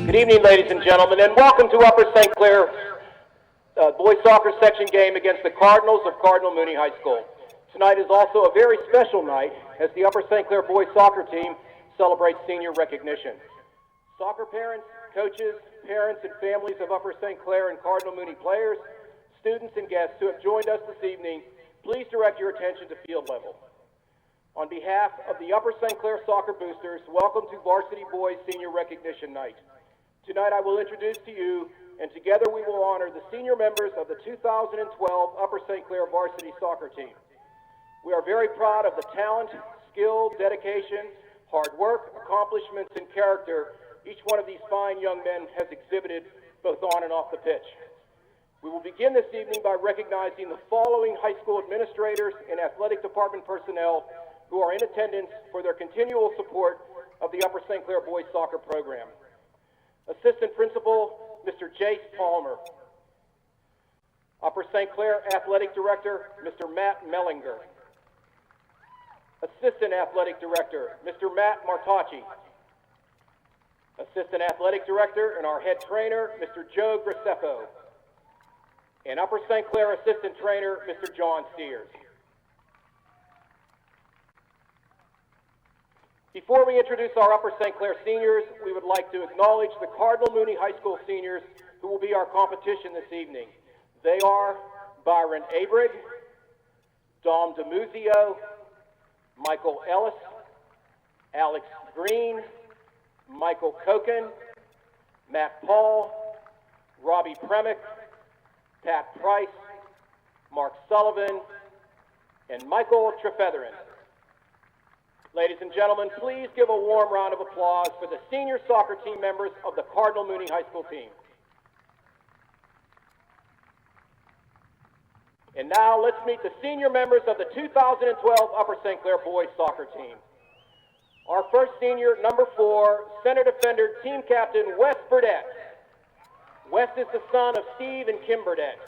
Good evening, ladies and gentlemen, and welcome to Upper St. Clair boys soccer section game against the Cardinals of Cardinal Mooney High School. Tonight is also a very special night as the Upper St. Clair boys soccer team celebrates senior recognition. Soccer parents, coaches, parents, and families of Upper St. Clair and Cardinal Mooney players, students, and guests who have joined us this evening, please direct your attention to field level. On behalf of the Upper St. Clair soccer boosters, welcome to Varsity Boys Senior Recognition Night. Tonight I will introduce to you, and together we will honor the senior members of the 2012 Upper St. Clair varsity soccer team. We are very proud of the talent, skill, dedication, hard work, accomplishments, and character each one of these fine young men has exhibited both on and off the pitch. We will begin this evening by recognizing the following high school administrators and athletic department personnel who are in attendance for their continual support of the Upper St. Clair boys soccer program. Assistant Principal, Mr. Jace Palmer. Upper St. Clair Athletic Director, Mr. Matt Mellinger. Assistant Athletic Director, Mr. Matt Martacci. Assistant Athletic Director and our head trainer, Mr. Joe Gracefo. And Upper St. Clair Assistant Trainer, Mr. John Steers. Before we introduce our Upper St. Clair seniors, we would like to acknowledge the Cardinal Mooney High School seniors who will be our competition this evening. They are Byron Abrig, Dom DeMuzio, Michael Ellis, Alex Green, Michael Koken, Matt Paul, Robbie Premick, Pat Price, Mark Sullivan, and Michael Trefetherin. Ladies and gentlemen, please give a warm round of applause for the senior soccer team members of the Cardinal Mooney High School team. And now let's meet the senior members of the 2012 Upper St. Clair boys soccer team. Our first senior, number 4, center defender, team captain, Wes Burdette. Wes is the son of Steve and Kim Burdette.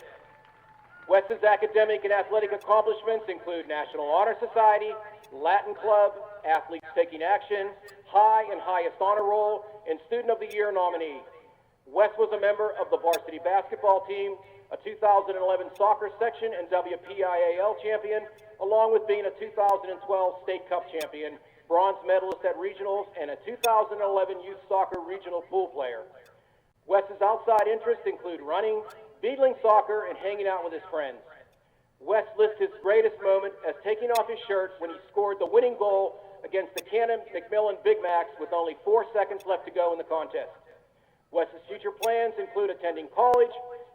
Wes's academic and athletic accomplishments include National Honor Society, Latin Club, Athletes Taking Action, High and Highest Honor Roll, and Student of the Year nominee. Wes was a member of the varsity basketball team, a 2011 soccer section and WPIAL champion, along with being a 2012 State Cup champion, bronze medalist at regionals, and a 2011 youth soccer regional pool player. Wes's outside interests include running, beadling soccer, and hanging out with his friends. Wes lists his greatest moment as taking off his shirt when he scored the winning goal against the Cannon McMillan Big Macs with only 4 seconds left to go in the contest. Wes's future plans include attending college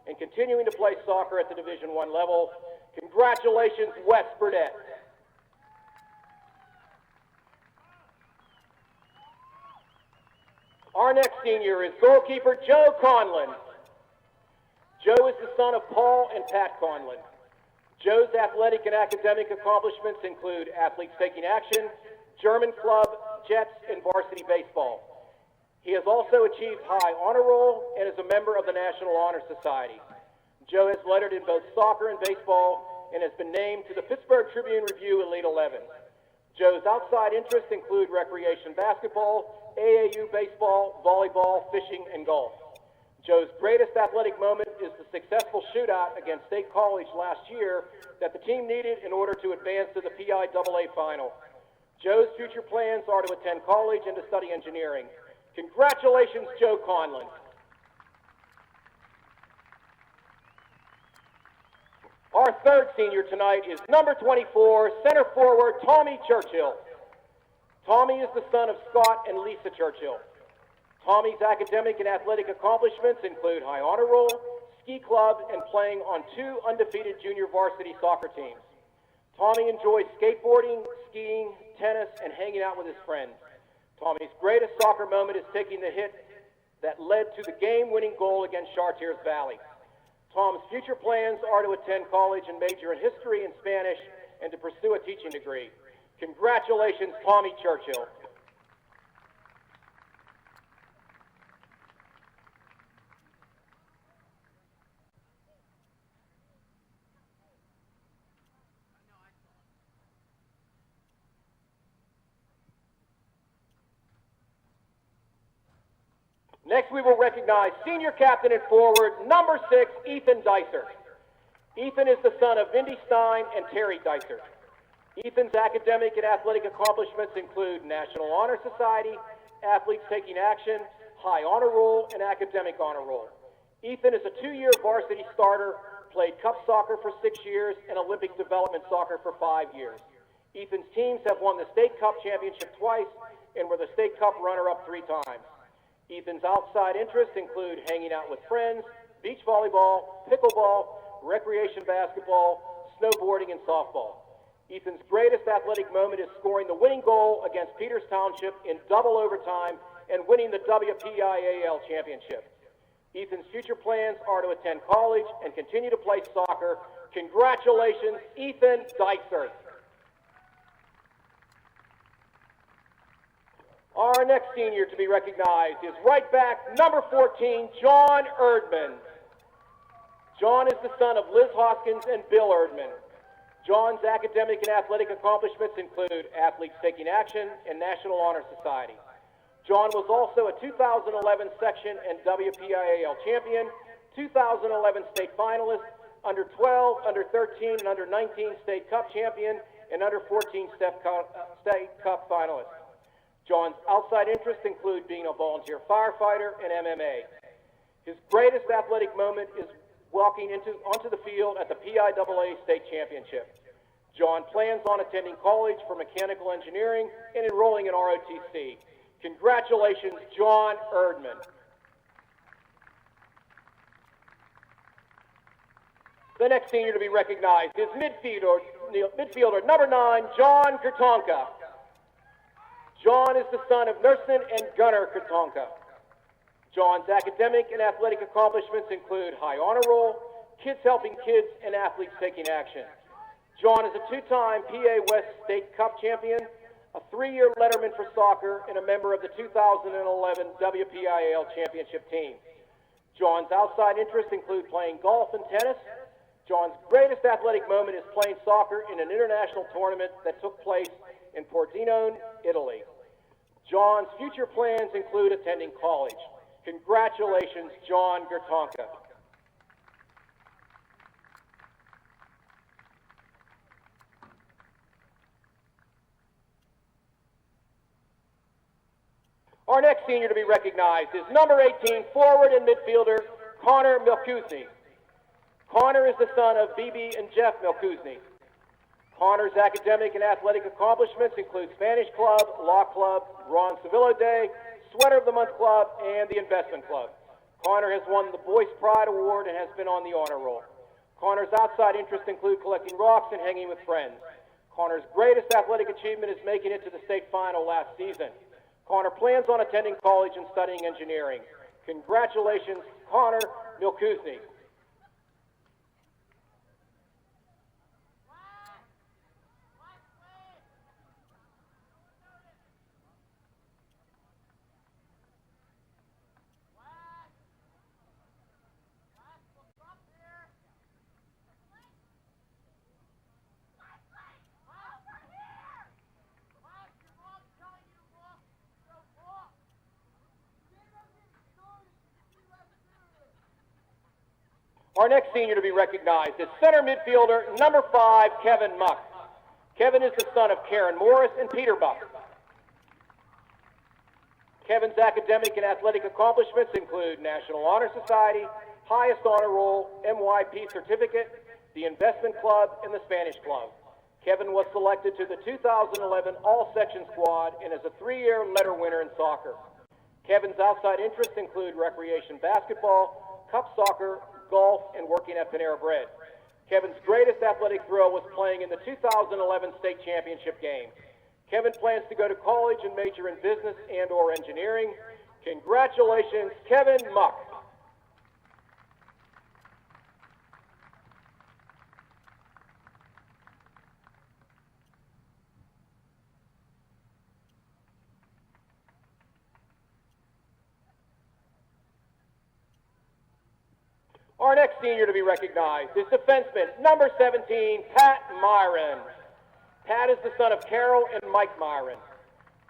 and continuing to play soccer at the Division I level. Congratulations, Wes Burdette. Our next senior is goalkeeper Joe Conlon. Joe is the son of Paul and Pat Conlon. Joe's athletic and academic accomplishments include Athletes Taking Action, German Club, Jets, and varsity baseball. He has also achieved High Honor Roll and is a member of the National Honor Society. Joe has lettered in both soccer and baseball and has been named to the Pittsburgh Tribune Review Elite 11. Joe's outside interests include recreation basketball, AAU baseball, volleyball, fishing, and golf. Joe's greatest athletic moment is the successful shootout against State College last year that the team needed in order to advance to the PIAA final. Joe's future plans are to attend college and to study engineering. Congratulations, Joe Conlon. Our third senior tonight is number 24, center forward, Tommy Churchill. Tommy is the son of Scott and Lisa Churchill. Tommy's academic and athletic accomplishments include High Honor Roll, Ski Club, and playing on 2 undefeated junior varsity soccer teams. Tommy enjoys skateboarding, skiing, tennis, and hanging out with his friends. Tommy's greatest soccer moment is taking the hit that led to the game-winning goal against Chartiers Valley. Tom's future plans are to attend college and major in history and Spanish and to pursue a teaching degree. Congratulations, Tommy Churchill. Next, we will recognize senior captain and forward, number 6, Ethan Dicer. Ethan is the son of Mindy Stein and Terry Dicer. Ethan's academic and athletic accomplishments include National Honor Society, Athletes Taking Action, High Honor Roll, and Academic Honor Roll. Ethan is a 2-year varsity starter, played cup soccer for 6 years, and Olympic development soccer for 5 years. Ethan's teams have won the state cup championship twice and were the state cup runner-up 3 times. Ethan's outside interests include hanging out with friends, beach volleyball, pickleball, recreation basketball, snowboarding, and softball. Ethan's greatest athletic moment is scoring the winning goal against Peters Township in double overtime and winning the WPIAL championship. Ethan's future plans are to attend college and continue to play soccer. Congratulations, Ethan Dicer. Our next senior to be recognized is right back, number 14, John Erdman. John is the son of Liz Hoskins and Bill Erdman. John's academic and athletic accomplishments include Athletes Taking Action and National Honor Society. John was also a 2011 section and WPIAL champion, 2011 state finalist, under 12, under 13, and under 19 state cup champion, and under 14 state cup finalist. John's outside interests include being a volunteer firefighter and MMA. His greatest athletic moment is walking onto the field at the PIAA state championship. John plans on attending college for mechanical engineering and enrolling in ROTC. Congratulations, John Erdman. The next senior to be recognized is midfielder number 9, John Kurtonka. John is the son of Nursing and Gunnar Kurtonka. John's academic and athletic accomplishments include High Honor Roll, Kids Helping Kids, and Athletes Taking Action. John is a 2-time PA West State Cup champion, a 3-year letterman for soccer, and a member of the 2011 WPIAL championship team. John's outside interests include playing golf and tennis. John's greatest athletic moment is playing soccer in an international tournament that took place in Pordenone, Italy. John's future plans include attending college. Congratulations, John Kurtonka. Our next senior to be recognized is number 18, forward and midfielder, Connor Milkuzny. Connor is the son of BB and Jeff Milkuzny. Connor's academic and athletic accomplishments include Spanish Club, Law Club, Ron Civillo Day, Sweater of the Month Club, and the Investment Club. Connor has won the Boys Pride Award and has been on the honor roll. Connor's outside interests include collecting rocks and hanging with friends. Connor's greatest athletic achievement is making it to the state final last season. Connor plans on attending college and studying engineering. Congratulations, Connor Milkuzny. Our next senior to be recognized is center midfielder number 5, Kevin Muck. Kevin is the son of Karen Morris and Peter Muck. Kevin's academic and athletic accomplishments include National Honor Society, Highest Honor Roll, MYP Certificate, the Investment Club, and the Spanish Club. Kevin was selected to the 2011 All-Section Squad and is a 3-year letter winner in soccer. Kevin's outside interests include recreation basketball, cup soccer, golf, and working at Panera Bread. Kevin's greatest athletic thrill was playing in the 2011 state championship game. Kevin plans to go to college and major in business and/or engineering. Congratulations, Kevin Muck. Our next senior to be recognized is defenseman number 17, Pat Myron. Pat is the son of Carol and Mike Myron.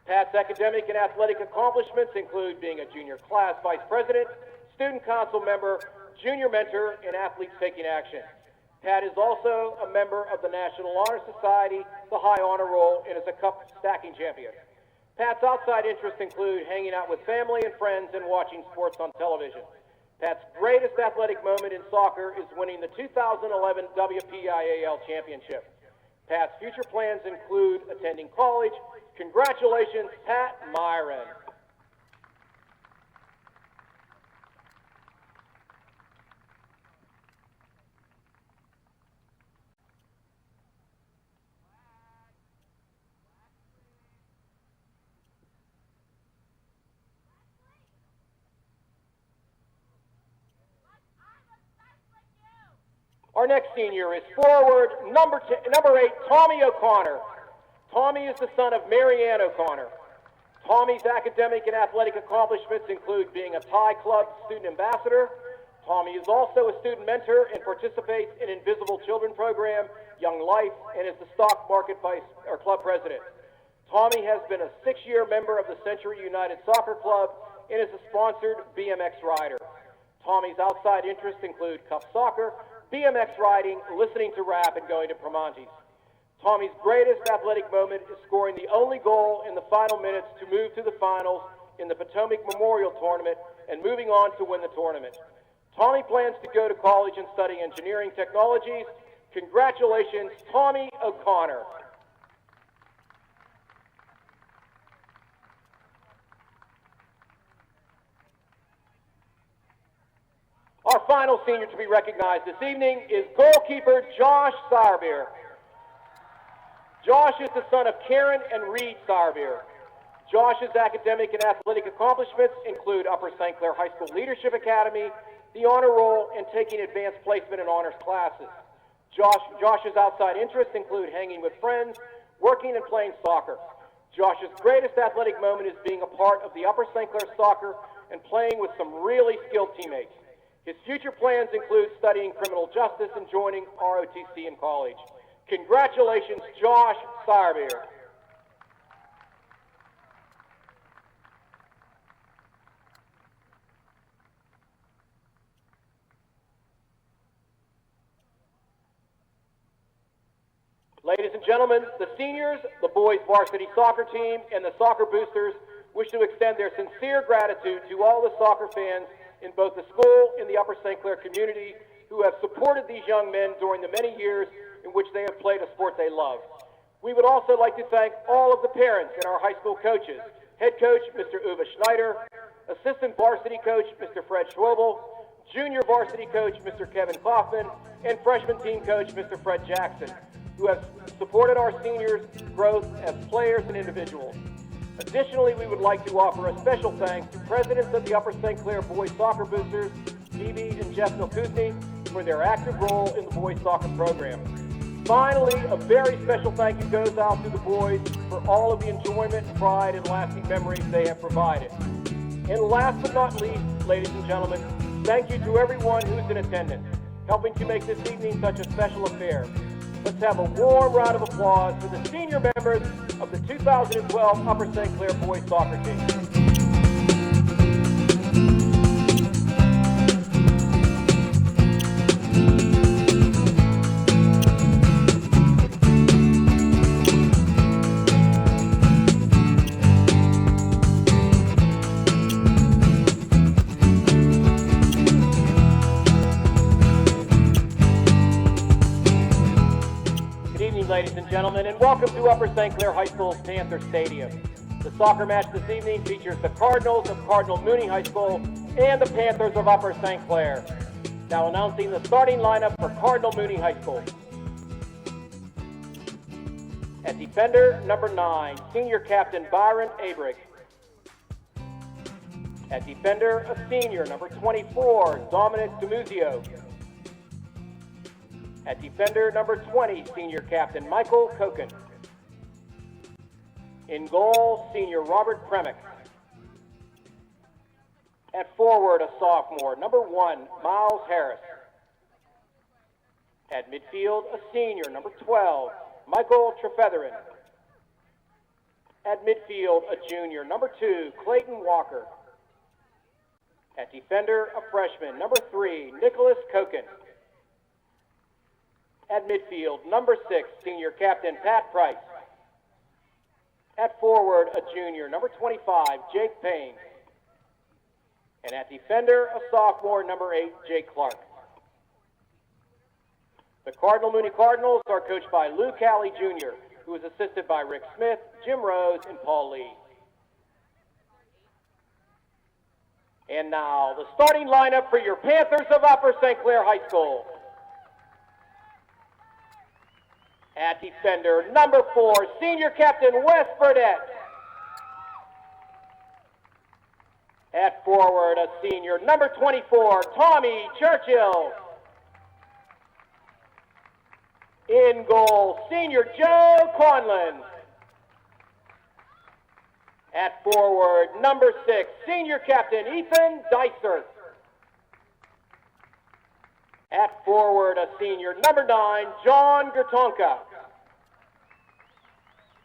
Pat's academic and athletic accomplishments include being a junior class vice president, student council member, junior mentor, and athletes taking action. Pat is also a member of the National Honor Society, the High Honor Roll, and is a cup stacking champion. Pat's outside interests include hanging out with family and friends and watching sports on television. Pat's greatest athletic moment in soccer is winning the 2011 WPIAL Championship. Pat's future plans include attending college. Congratulations, Pat Myron. Our next senior is forward number 8, Tommy O'Connor. Tommy is the son of Mary Ann O'Connor. Tommy's academic and athletic accomplishments include being a Thai Club student ambassador. Tommy is also a student mentor and participates in Invisible Children program, Young Life, and is the stock market club president. Tommy has been a 6-year member of the Century United Soccer Club and is a sponsored BMX rider. Tommy's outside interests include cup soccer, BMX riding, listening to rap, and going to Promontes. Tommy's greatest athletic moment is scoring the only goal in the final minutes to move to the finals in the Potomac Memorial Tournament and moving on to win the tournament. Tommy plans to go to college and study engineering technologies. Congratulations, Tommy O'Connor. Our final senior to be recognized this evening is goalkeeper Josh Sarbeer. Josh is the son of Karen and Reed Sarbeer. Josh's academic and athletic accomplishments include Upper St. Clair High School Leadership Academy, the Honor Roll, and taking advanced placement in honors classes. Josh's outside interests include hanging with friends, working and playing soccer. Josh's greatest athletic moment is being a part of the Upper St. Clair soccer and playing with some really skilled teammates. His future plans include studying criminal justice and joining ROTC in college. Congratulations, Josh Sarbeer. Ladies and gentlemen, the seniors, the boys varsity soccer team, and the soccer boosters wish to extend their sincere gratitude to all the soccer fans in both the school and the Upper St. Clair community who have supported these young men during the many years in which they have played a sport they love. We would also like to thank all of the parents and our high school coaches, head coach Mr. Uwe Schneider, assistant varsity coach Mr. Fred Schwobel, junior varsity coach Mr. Kevin Kaufman, and freshman team coach Mr. Fred Jackson, who have supported our seniors' growth as players and individuals. Additionally, we would like to offer a special thanks to presidents of the Upper St. Clair Boys Soccer Boosters, Phoebe and Jeff Milkuzny, for their active role in the boys soccer program. Finally, a very special thank you goes out to the boys for all of the enjoyment, pride, and lasting memories they have provided. And last but not least, ladies and gentlemen, thank you to everyone who's in attendance, helping to make this evening such a special affair. Let's have a warm round of applause for the senior members of the 2012 Upper St. Clair boys soccer team. Ladies and gentlemen, and welcome to Upper St. Clair High School's Panther Stadium. The soccer match this evening features the Cardinals of Cardinal Mooney High School and the Panthers of Upper St. Clair. Now announcing the starting lineup for Cardinal Mooney High School. At defender, number 9, senior captain Byron Abrick. At defender, a senior, number 24, Dominic Dumuzio. At defender, number 20, senior captain Michael Koken. In goal, senior Robert Premick. At forward, a sophomore, number 1, Miles Harris. At midfield, a senior, number 12, Michael Trefetherin. At midfield, a junior, number 2, Clayton Walker. At defender, a freshman, number 3, Nicholas Koken. At midfield, number 6, senior captain Pat Price. At forward, a junior, number 25, Jake Payne. And at defender, a sophomore, number 8, Jake Clark. The Cardinal Mooney Cardinals are coached by Lou Calley Jr., who is assisted by Rick Smith, Jim Rose, and Paul Lee. And now, the starting lineup for your Panthers of Upper St. Clair High School. At defender, number 4, senior captain Wes Burdette. At forward, a senior, number 24, Tommy Churchill. In goal, senior Joe Conlon. At forward, number 6, senior captain Ethan Dicer. At forward, a senior, number 9, John Gertonka.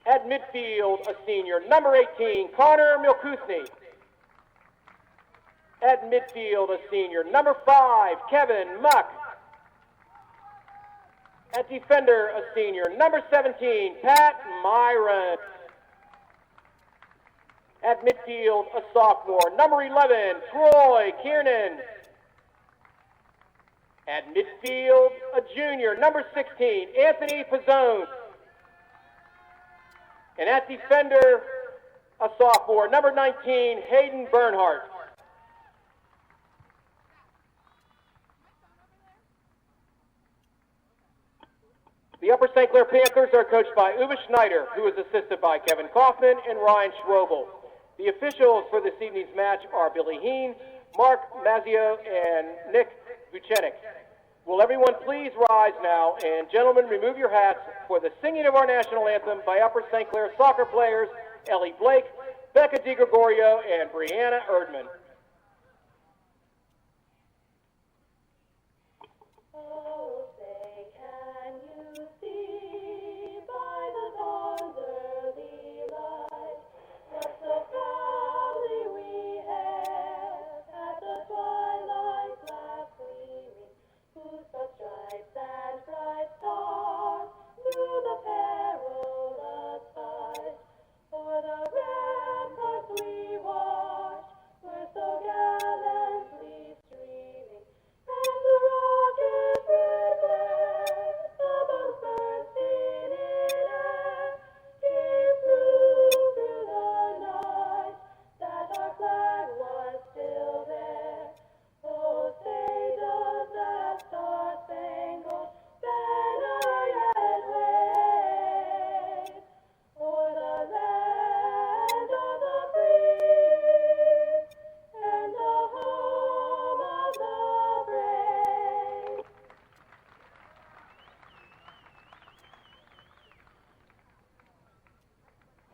At midfield, a senior, number 18, Connor Milkusny. At midfield, a senior, number 5, Kevin Muck. At defender, a senior, number 17, Pat Myron. At midfield, a sophomore, number 11, Troy Kiernan. At midfield, a junior, number 16, Anthony Pizzone. And at defender, a sophomore, number 19, Hayden Bernhardt. The Upper St. Clair Panthers are coached by Uwe Schneider, who is assisted by Kevin Kaufman and Ryan Schwobel. The officials for this evening's match are Billy Heen, Mark Mazzio, and Nick Vucenik. Will everyone please rise now, and gentlemen, remove your hats for the singing of our national anthem by Upper St. Clair soccer players Ellie Blake, Becca DiGregorio, and Brianna Erdman.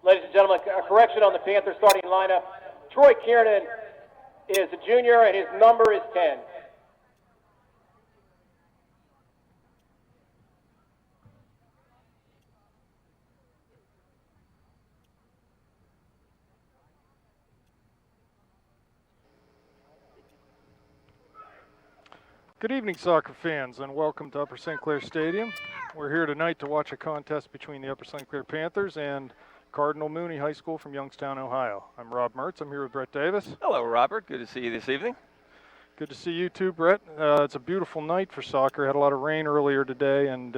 Ladies and gentlemen, a correction on the Panther starting lineup. Troy Kiernan is a junior, and his number is 10. Good evening, soccer fans, and welcome to Upper St. Clair Stadium. We're here tonight to watch a contest between the Upper St. Clair Panthers and Cardinal Mooney High School from Youngstown, Ohio. I'm Rob Mertz. I'm here with Brett Davis. Hello, Robert. Good to see you this evening. Good to see you too, Brett. It's a beautiful night for soccer. Had a lot of rain earlier today, and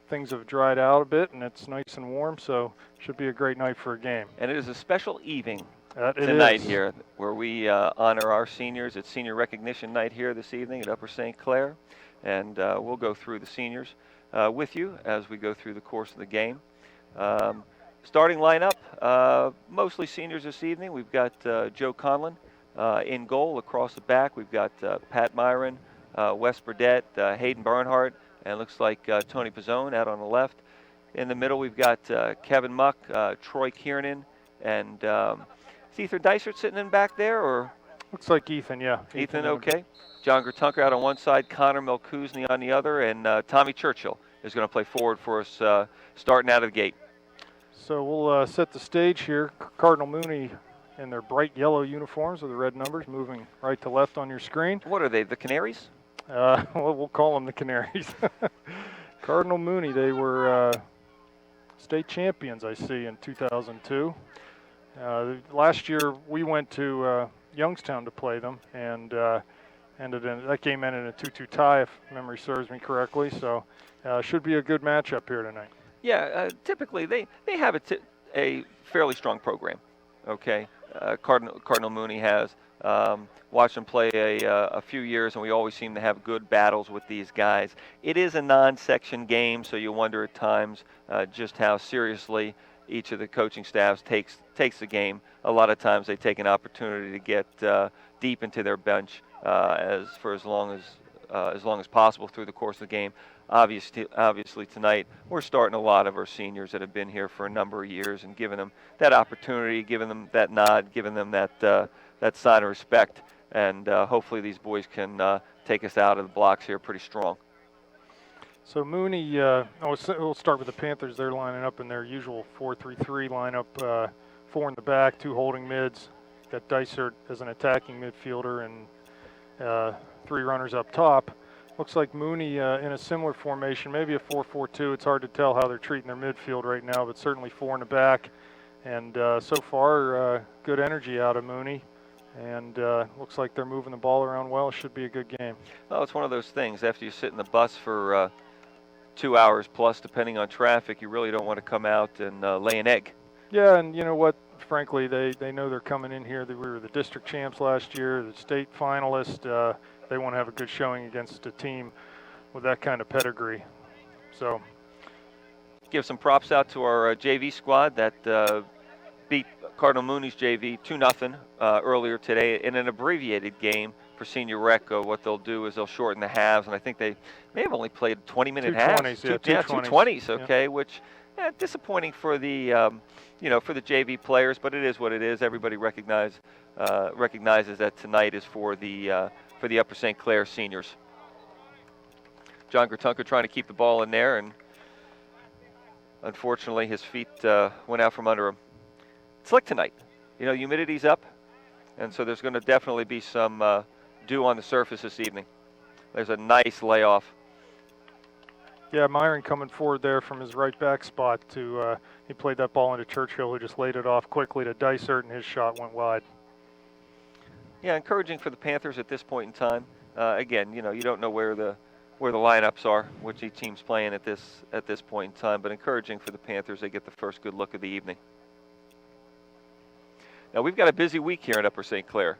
things have dried out a bit, and it's nice and warm, so should be a great night for a game. And it is a special evening tonight here, where we honor our seniors. It's senior recognition night here this evening at Upper St. Clair, and we'll go through the seniors with you as we go through the course of the game. Starting lineup, mostly seniors this evening. We've got Joe Conlon in goal. Across the back, we've got Pat Myron, Wes Burdette, Hayden Bernhardt, and it looks like Tony Pizzone out on the left. In the middle, we've got Kevin Muck, Troy Kiernan, and is Ethan Dysert sitting in back there, or? Looks like Ethan, yeah. Ethan, okay. John Gertunker out on one side, Connor Milkusny on the other, and Tommy Churchill is going to play forward for us starting out of the gate. So we'll set the stage here. Cardinal Mooney in their bright yellow uniforms with the red numbers, moving right to left on your screen. What are they, the Canaries? Well, we'll call them the Canaries. Cardinal Mooney, they were state champions, I see, in 2002. Last year we went to Youngstown to play them, and that game ended in a 2-2 tie, if memory serves me correctly. So should be a good matchup here tonight. Yeah, typically they have a fairly strong program. Okay, Cardinal Mooney has. Watched them play a few years, and we always seem to have good battles with these guys. It is a non-section game, so you wonder at times just how seriously each of the coaching staffs takes the game. A lot of times they take an opportunity to get deep into their bench as long as possible through the course of the game. Obviously tonight we're starting a lot of our seniors that have been here for a number of years and giving them that opportunity, giving them that nod, giving them that sign of respect, and hopefully these boys can take us out of the blocks here pretty strong. So Mooney, we'll start with the Panthers. They're lining up in their usual 4-3-3 lineup, 4 in the back, 2 holding mids. Got Dysart as an attacking midfielder and 3 runners up top. Looks like Mooney in a similar formation, maybe a 4-4-2. It's hard to tell how they're treating their midfield right now, but certainly 4 in the back. And so far, good energy out of Mooney. And looks like they're moving the ball around well. Should be a good game. Oh, it's one of those things. After you sit in the bus for 2 hours plus, depending on traffic, you really don't want to come out and lay an egg. Yeah, and you know what? Frankly, they know they're coming in here. We were the district champs last year, the state finalist. They want to have a good showing against a team with that kind of pedigree. So, give some props out to our JV squad that beat Cardinal Mooney's JV 2-0 earlier today in an abbreviated game for senior rec. What they'll do is they'll shorten the halves, and I think they may have only played 20-minute halves. 220s, okay, which disappointing for the for the JV players, but it is what it is. Everybody recognizes that tonight is for the Upper St. Clair seniors. John Gratunka trying to keep the ball in there, and unfortunately his feet went out from under him. It's slick tonight. Humidity's up, and so there's going to definitely be some dew on the surface this evening. There's a nice layoff. Yeah, Myron coming forward there from his right back spot he played that ball into Churchill, who just laid it off quickly to Dysart, and his shot went wide. Yeah, encouraging for the Panthers at this point in time. Again, you don't know where the lineups are, which each team's playing at this point in time, but encouraging for the Panthers. They get the first good look of the evening. Now we've got a busy week here in Upper St. Clair.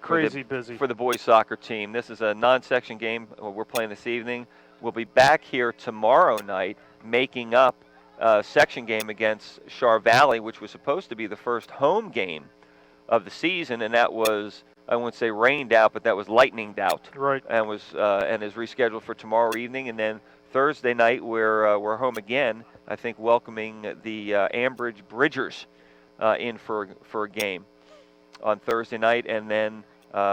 Crazy busy for the boys soccer team. This is a non-section game we're playing this evening. We'll be back here tomorrow night making up a section game against Char Valley, which was supposed to be the first home game of the season, and that was, I wouldn't say rained out, but that was lightninged out. Right. And is rescheduled for tomorrow evening, and then Thursday night we're home again. I think welcoming the Ambridge Bridgers in for a game on Thursday night, and then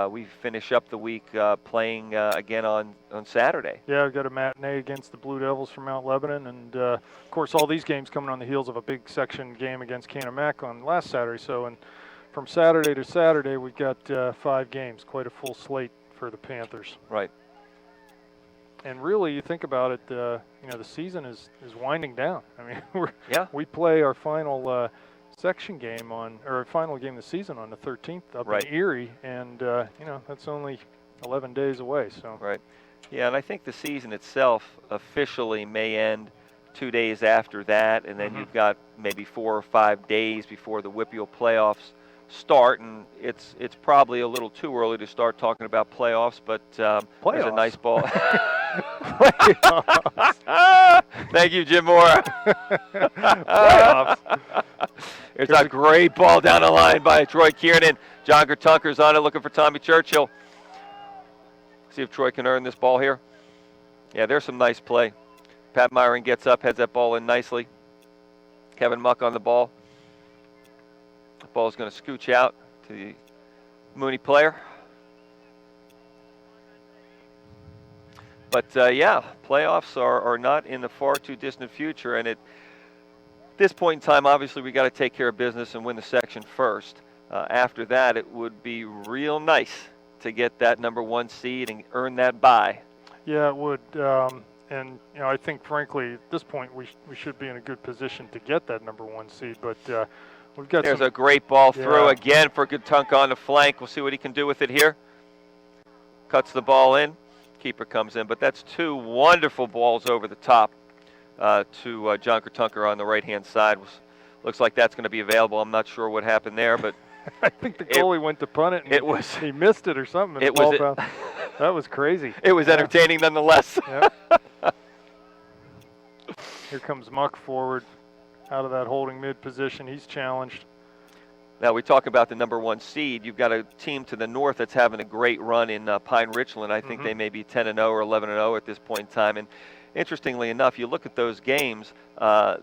we finish up the week playing again on Saturday. Yeah, we've got a matinee against the Blue Devils from Mount Lebanon, and of course all these games coming on the heels of a big section game against Canumac on last Saturday. So, and from Saturday to Saturday, we've got 5 games, quite a full slate for the Panthers. Right. And really, you think about it, the season is winding down. I mean, we play our final section game final game of the season on the 13th up in Erie, and that's only 11 days away. So right, yeah, and I think the season itself officially may end 2 days after that, and then you've got maybe 4 or 5 days before the WPIAL playoffs start, and it's probably a little too early to start talking about playoffs, but there's a nice ball. Thank you, Jim Moore. Playoffs. There's a great ball down the line by Troy Kiernan. John Gratunker's on it, looking for Tommy Churchill. See if Troy can earn this ball here. Yeah, there's some nice play. Pat Myron gets up, heads that ball in nicely. Kevin Muck on the ball. The ball's going to scooch out to the Mooney player. But, yeah, playoffs are not in the far too distant future, and this point in time, obviously, we got to take care of business and win the section first. After that, it would be real nice to get that number 1 seed and earn that bye. Yeah, it would. And I think, frankly, at this point, we should be in a good position to get that number 1 seed. But we've got. There's a great ball through again for Gutunk on the flank. We'll see what he can do with it here. Cuts the ball in. Keeper comes in. But that's 2 wonderful balls over the top to John Gutunker on the right-hand side. Looks like that's going to be available. I'm not sure what happened there, but I think the goalie went to punt it. And he missed it or something. That was crazy. It was entertaining nonetheless. Yep. Here comes Muck forward out of that holding mid position. He's challenged. Now we talk about the number 1 seed. You've got a team to the north that's having a great run in Pine Richland. I think they may be 10-0 or 11-0 at this point in time. And interestingly enough, you look at those games,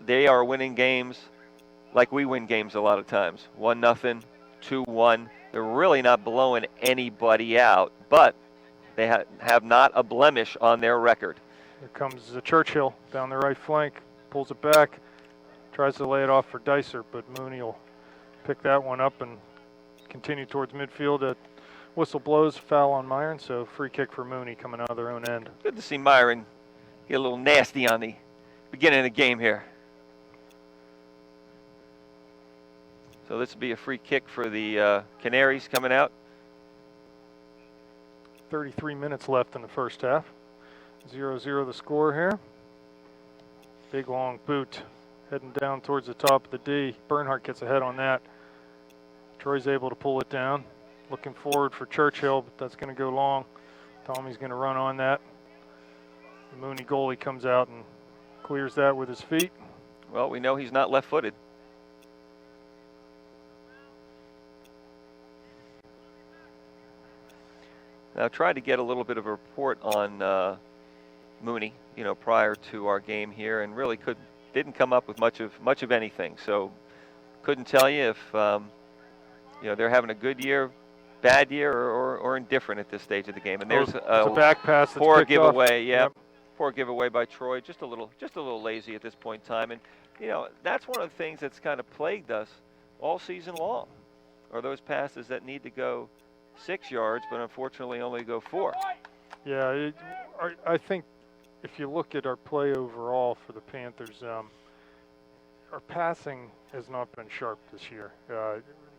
they are winning games like we win games a lot of times. 1-0, 2-1. They're really not blowing anybody out, but they have not a blemish on their record. Here comes Churchill down the right flank, pulls it back, tries to lay it off for Dicer, but Mooney will pick that one up and continue towards midfield. Whistle blows, foul on Myron, so free kick for Mooney coming out of their own end. Good to see Myron get a little nasty on the beginning of the game here. So this will be a free kick for the Canaries coming out. 33 minutes left in the first half. 0-0 the score here. Big long boot heading down towards the top of the D. Bernhardt gets ahead on that. Troy's able to pull it down. Looking forward for Churchill, but that's going to go long. Tommy's going to run on that. The Mooney goalie comes out and clears that with his feet. Well, we know he's not left-footed. Now, I tried to get a little bit of a report on Mooney, prior to our game here, and really didn't come up with much of anything. So, couldn't tell you if they're having a good year, bad year, or indifferent at this stage of the game. And there's a back pass. That's poor giveaway. Yep. Poor giveaway by Troy. Just a little lazy at this point in time. And that's one of the things that's kind of plagued us all season long, are those passes that need to go 6 yards, but unfortunately only go 4. Yeah, I think if you look at our play overall for the Panthers, our passing has not been sharp this year.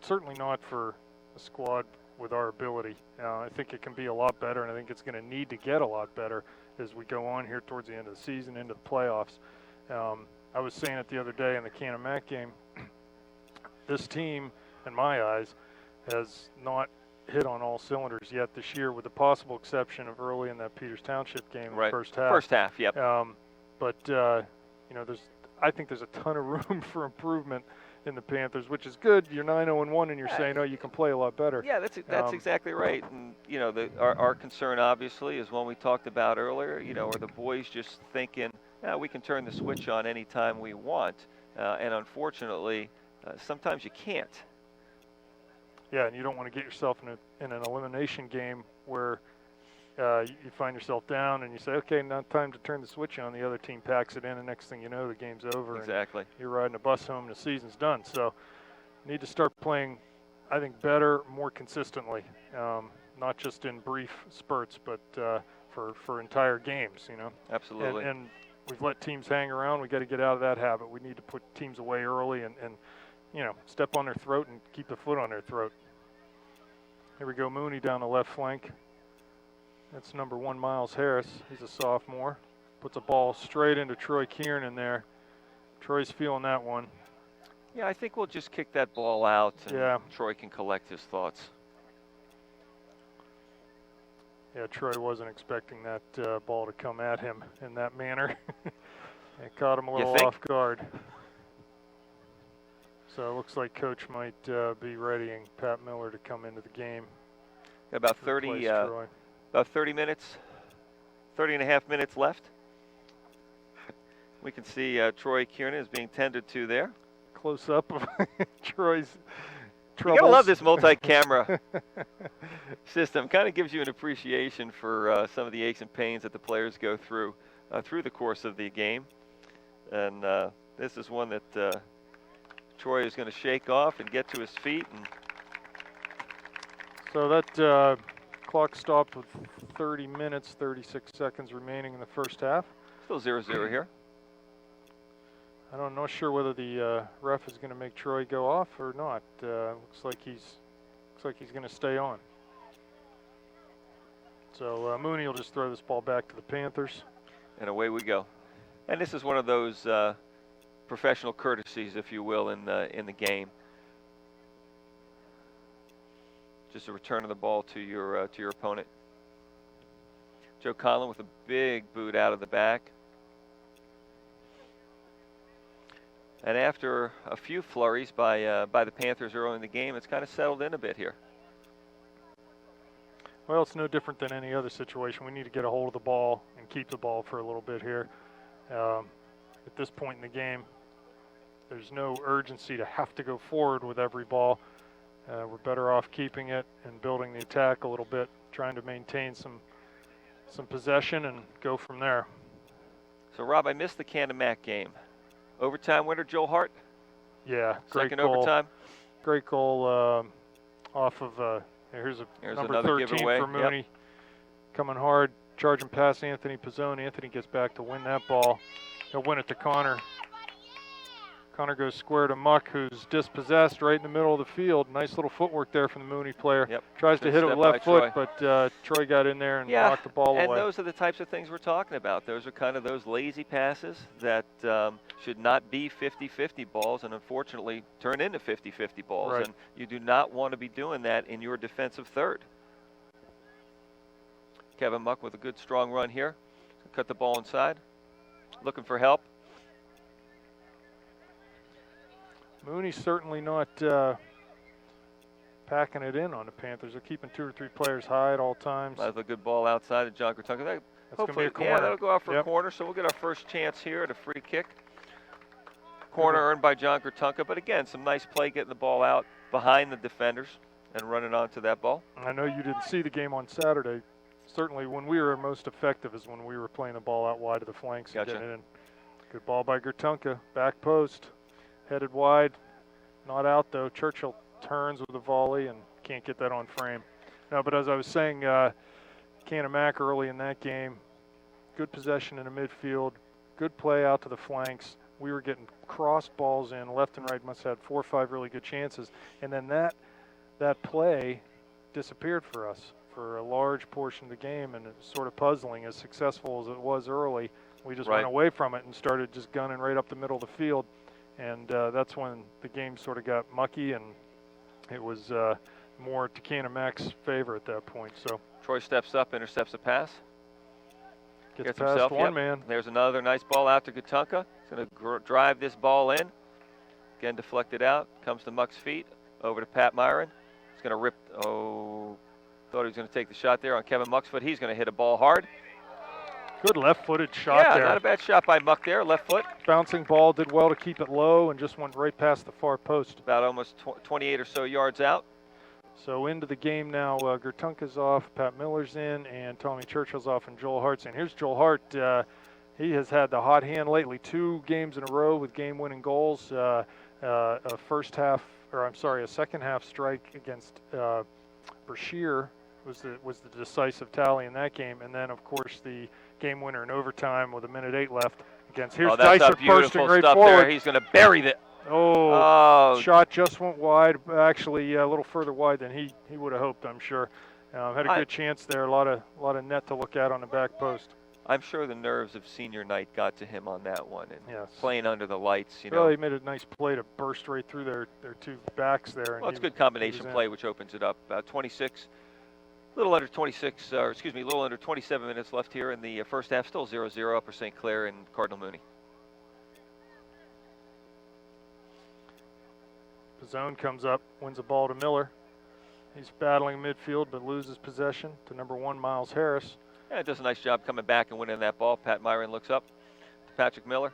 Certainly not for a squad with our ability. I think it can be a lot better, and I think it's going to need to get a lot better as we go on here towards the end of the season, into the playoffs. I was saying it the other day in the Can-O-Mac game, this team, in my eyes, has not hit on all cylinders yet this year, with the possible exception of early in that Peters Township game in the first half. First half, yep. But I think there's a ton of room for improvement in the Panthers, which is good. You're 9-0-1, and you're saying, you can play a lot better. Yeah, that's exactly right. And our concern obviously is one we talked about earlier. Are the boys just thinking, we can turn the switch on anytime we want, and unfortunately, sometimes you can't. Yeah, and you don't want to get yourself in an elimination game where you find yourself down and you say, okay, now time to turn the switch on. The other team packs it in, and next thing you know, the game's over. Exactly. And you're riding a bus home and the season's done. So need to start playing, I think, better, more consistently, not just in brief spurts, but for entire games, Absolutely. And we've let teams hang around. We've got to get out of that habit. We need to put teams away early and step on their throat and keep the foot on their throat. Here we go, Mooney down the left flank. That's number 1, Miles Harris. He's a sophomore. Puts a ball straight into Troy Kiernan there. Troy's feeling that one. Yeah, I think we'll just kick that ball out, and Troy can collect his thoughts. Yeah, Troy wasn't expecting that ball to come at him in that manner. It caught him a little off guard. So it looks like Coach might be readying Pat Miller to come into the game. About 30 minutes, 30 and a half minutes left. We can see Troy Kiernan is being tended to there. Close up of Troy's troubles. You gotta love this multi-camera system. Kind of gives you an appreciation for some of the aches and pains that the players go through the course of the game. And This is one that Troy is going to shake off and get to his feet. And so that clock stopped with 30 minutes, 36 seconds remaining in the first half. Still 0-0 here. I'm not sure whether the ref is going to make Troy go off or not. Looks like he's going to stay on. So Mooney will just throw this ball back to the Panthers. And away we go. And this is one of those professional courtesies, if you will, in the game. Just a return of the ball to your opponent. Joe Conlon with a big boot out of the back. And after a few flurries by the Panthers early in the game, it's kind of settled in a bit here. Well, it's no different than any other situation. We need to get a hold of the ball and keep the ball for a little bit here. At this point in the game, there's no urgency to have to go forward with every ball. We're better off keeping it and building the attack a little bit, trying to maintain some possession and go from there. So, Rob, I missed the Canamac game. Overtime winner, Joel Hart? Yeah, great Second goal. overtime? Great goal off of, here's number another 13 giveaway. for Mooney. Yep. Coming hard, charging past Anthony Pizzone. Anthony gets back to win that ball. He'll win it to Connor. Connor goes square to Muck, who's dispossessed right in the middle of the field. Nice little footwork there from the Mooney player. Yep. Tries to Good hit it step with left by foot, Troy. but Troy got in there and knocked the ball and away. those are the types of things we're talking about. Those are kind of those lazy passes that should not be 50-50 balls and unfortunately turn into 50-50 balls. Right. And you do not want to be doing that in your defensive third. Kevin Muck with a good strong run here. Cut the ball inside. Looking for help. Mooney's certainly not packing it in on the Panthers. They're keeping 2 or 3 players high at all times. That's a good ball outside of John Gertunga. That's going to be a corner. Yeah, that'll go out for Yep. a corner, so we'll get our first chance here at a free kick. Corner earned by John Gertunga, but again, some nice play getting the ball out behind the defenders and running onto that ball. I know you didn't see the game on Saturday. Certainly when we were most effective is when we were playing the ball out wide of the flanks and Gotcha. getting it in. Good ball by Gertunga, back post, headed wide, not out though. Churchill turns with a volley and can't get that on frame. No, but as I was saying, Canamac early in that game, good possession in the midfield, good play out to the flanks. We were getting cross balls in left and right, must have had 4 or 5 really good chances. And then that play disappeared for us for a large portion of the game, and it was sort of puzzling. As successful as it was early, we just went away from it and started just gunning right up the middle of the field. And that's when the game sort of got mucky, and it was more to Canamac's favor at that point. So Troy steps up, intercepts a pass. gets past himself, one yep. man. There's another nice ball out to Gertunga. He's going to drive this ball in. Again, deflected out. Comes to Muck's feet. Over to Pat Myron. He's going to rip. Thought he was going to take the shot there on Kevin Muck's foot. He's going to hit a ball hard. Good left-footed shot there. Yeah, not a bad shot by Muck there. Left foot. Bouncing ball, did well to keep it low and just went right past the far post. About almost 28 or so yards out. So into the game now, Gertunga's off, Pat Miller's in, and Tommy Churchill's off, and Joel Hart's in. Here's Joel Hart. He has had the hot hand lately, 2 games in a row with game-winning goals. A second half strike against Brashear was the decisive tally in that game, and then of course the game winner in overtime with 1:08 left against. Here's that's Dicer a beautiful bursting right stuff forward. there. He's going to bury that. Oh, shot just went wide. Actually, a little further wide than he would have hoped, I'm sure. Had a good chance there. A lot of net to look at on the back post. I'm sure the nerves of senior night got to him on that one, and Yes. playing under the lights. Well, he made a nice play to burst right through their 2 backs there. And Well, it's a good combination play, which opens it up. About 26, a little under 27 minutes left here in the first half. Still 0-0 Upper St. Clair and Cardinal Mooney. Pizzone comes up, wins the ball to Miller. He's battling midfield, but loses possession to number 1, Miles Harris. Yeah, does a nice job coming back and winning that ball. Pat Myron looks up to Patrick Miller,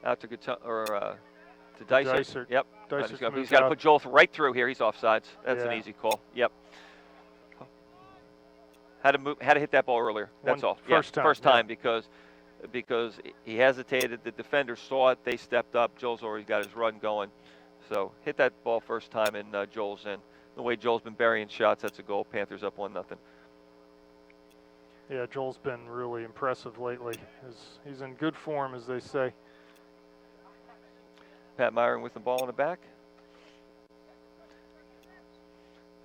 out to to Dicer. Yep. He's got to put Joel right through here. He's offsides. That's an easy call. Yep. Had to hit that ball earlier. That's all. First time because because he hesitated. The defender saw it. They stepped up. Joel's already got his run going. So hit that ball first time, and Joel's in. The way Joel's been burying shots, that's a goal. Panthers up 1-0. Yeah, Joel's been really impressive lately. He's in good form, as they say. Pat Myron with the ball in the back.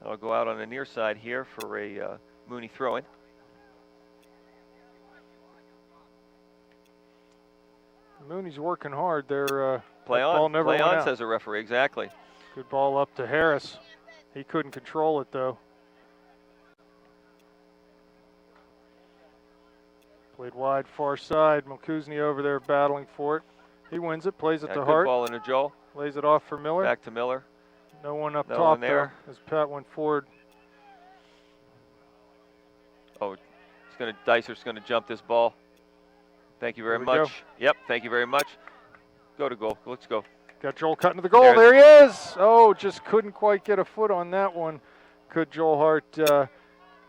I'll go out on the near side here for a Mooney throw-in. Mooney's working hard. They're play ball on, never play went on, out. says the referee. Exactly. Good ball up to Harris. He couldn't control it, though. Played wide, far side. Milkuzny over there battling for it. He wins it, plays it to Good Hart. ball into Joel. Lays it off for Miller. Back to Miller. No one up No top one there. though, as Pat went forward. Oh, Dicer's going to jump this ball. Thank you very Here we much. go. Yep, thank you very much. Go to goal. Let's go. Got Joel cutting to the goal. There he is. Oh, just couldn't quite get a foot on that one. Could Joel Hart?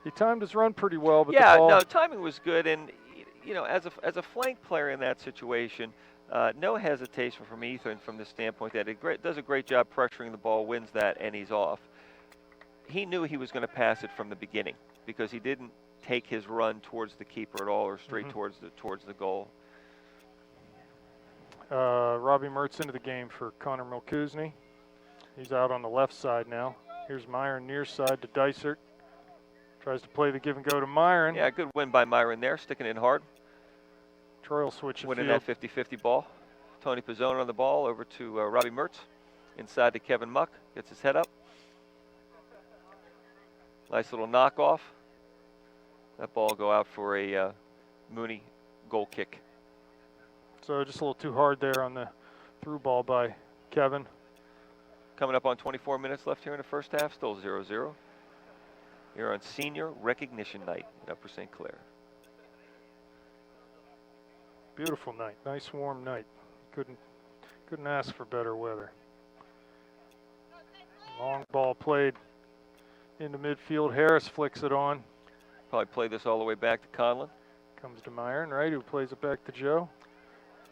He timed his run pretty well, but Yeah, the ball, no, timing was good, and you know, as a flank player in that situation, no hesitation from Ethan from the standpoint that he does a great job pressuring the ball, wins that, and he's off. He knew he was going to pass it from the beginning because he didn't take his run towards the keeper at all or straight towards the goal. Robbie Mertz into the game for Connor Milkuzny. He's out on the left side now. Here's Myron near side to Dysert. Tries to play the give and go to Myron. Yeah, good win by Myron there, sticking in hard. Troy will switch the Winning field. that 50-50 ball. Tony Pizzone on the ball over to Robbie Mertz. Inside to Kevin Muck. Gets his head up. Nice little knockoff. That ball will go out for a Mooney goal kick. So just a little too hard there on the through ball by Kevin. Coming up on 24 minutes left here in the first half. Still 0-0. Here on Senior Recognition Night at Upper St. Clair. Beautiful night. Nice warm night. Couldn't ask for better weather. Long ball played into midfield. Harris flicks it on. Probably play this all the way back to Conlon. Comes to Myron, right, who plays it back to Joe.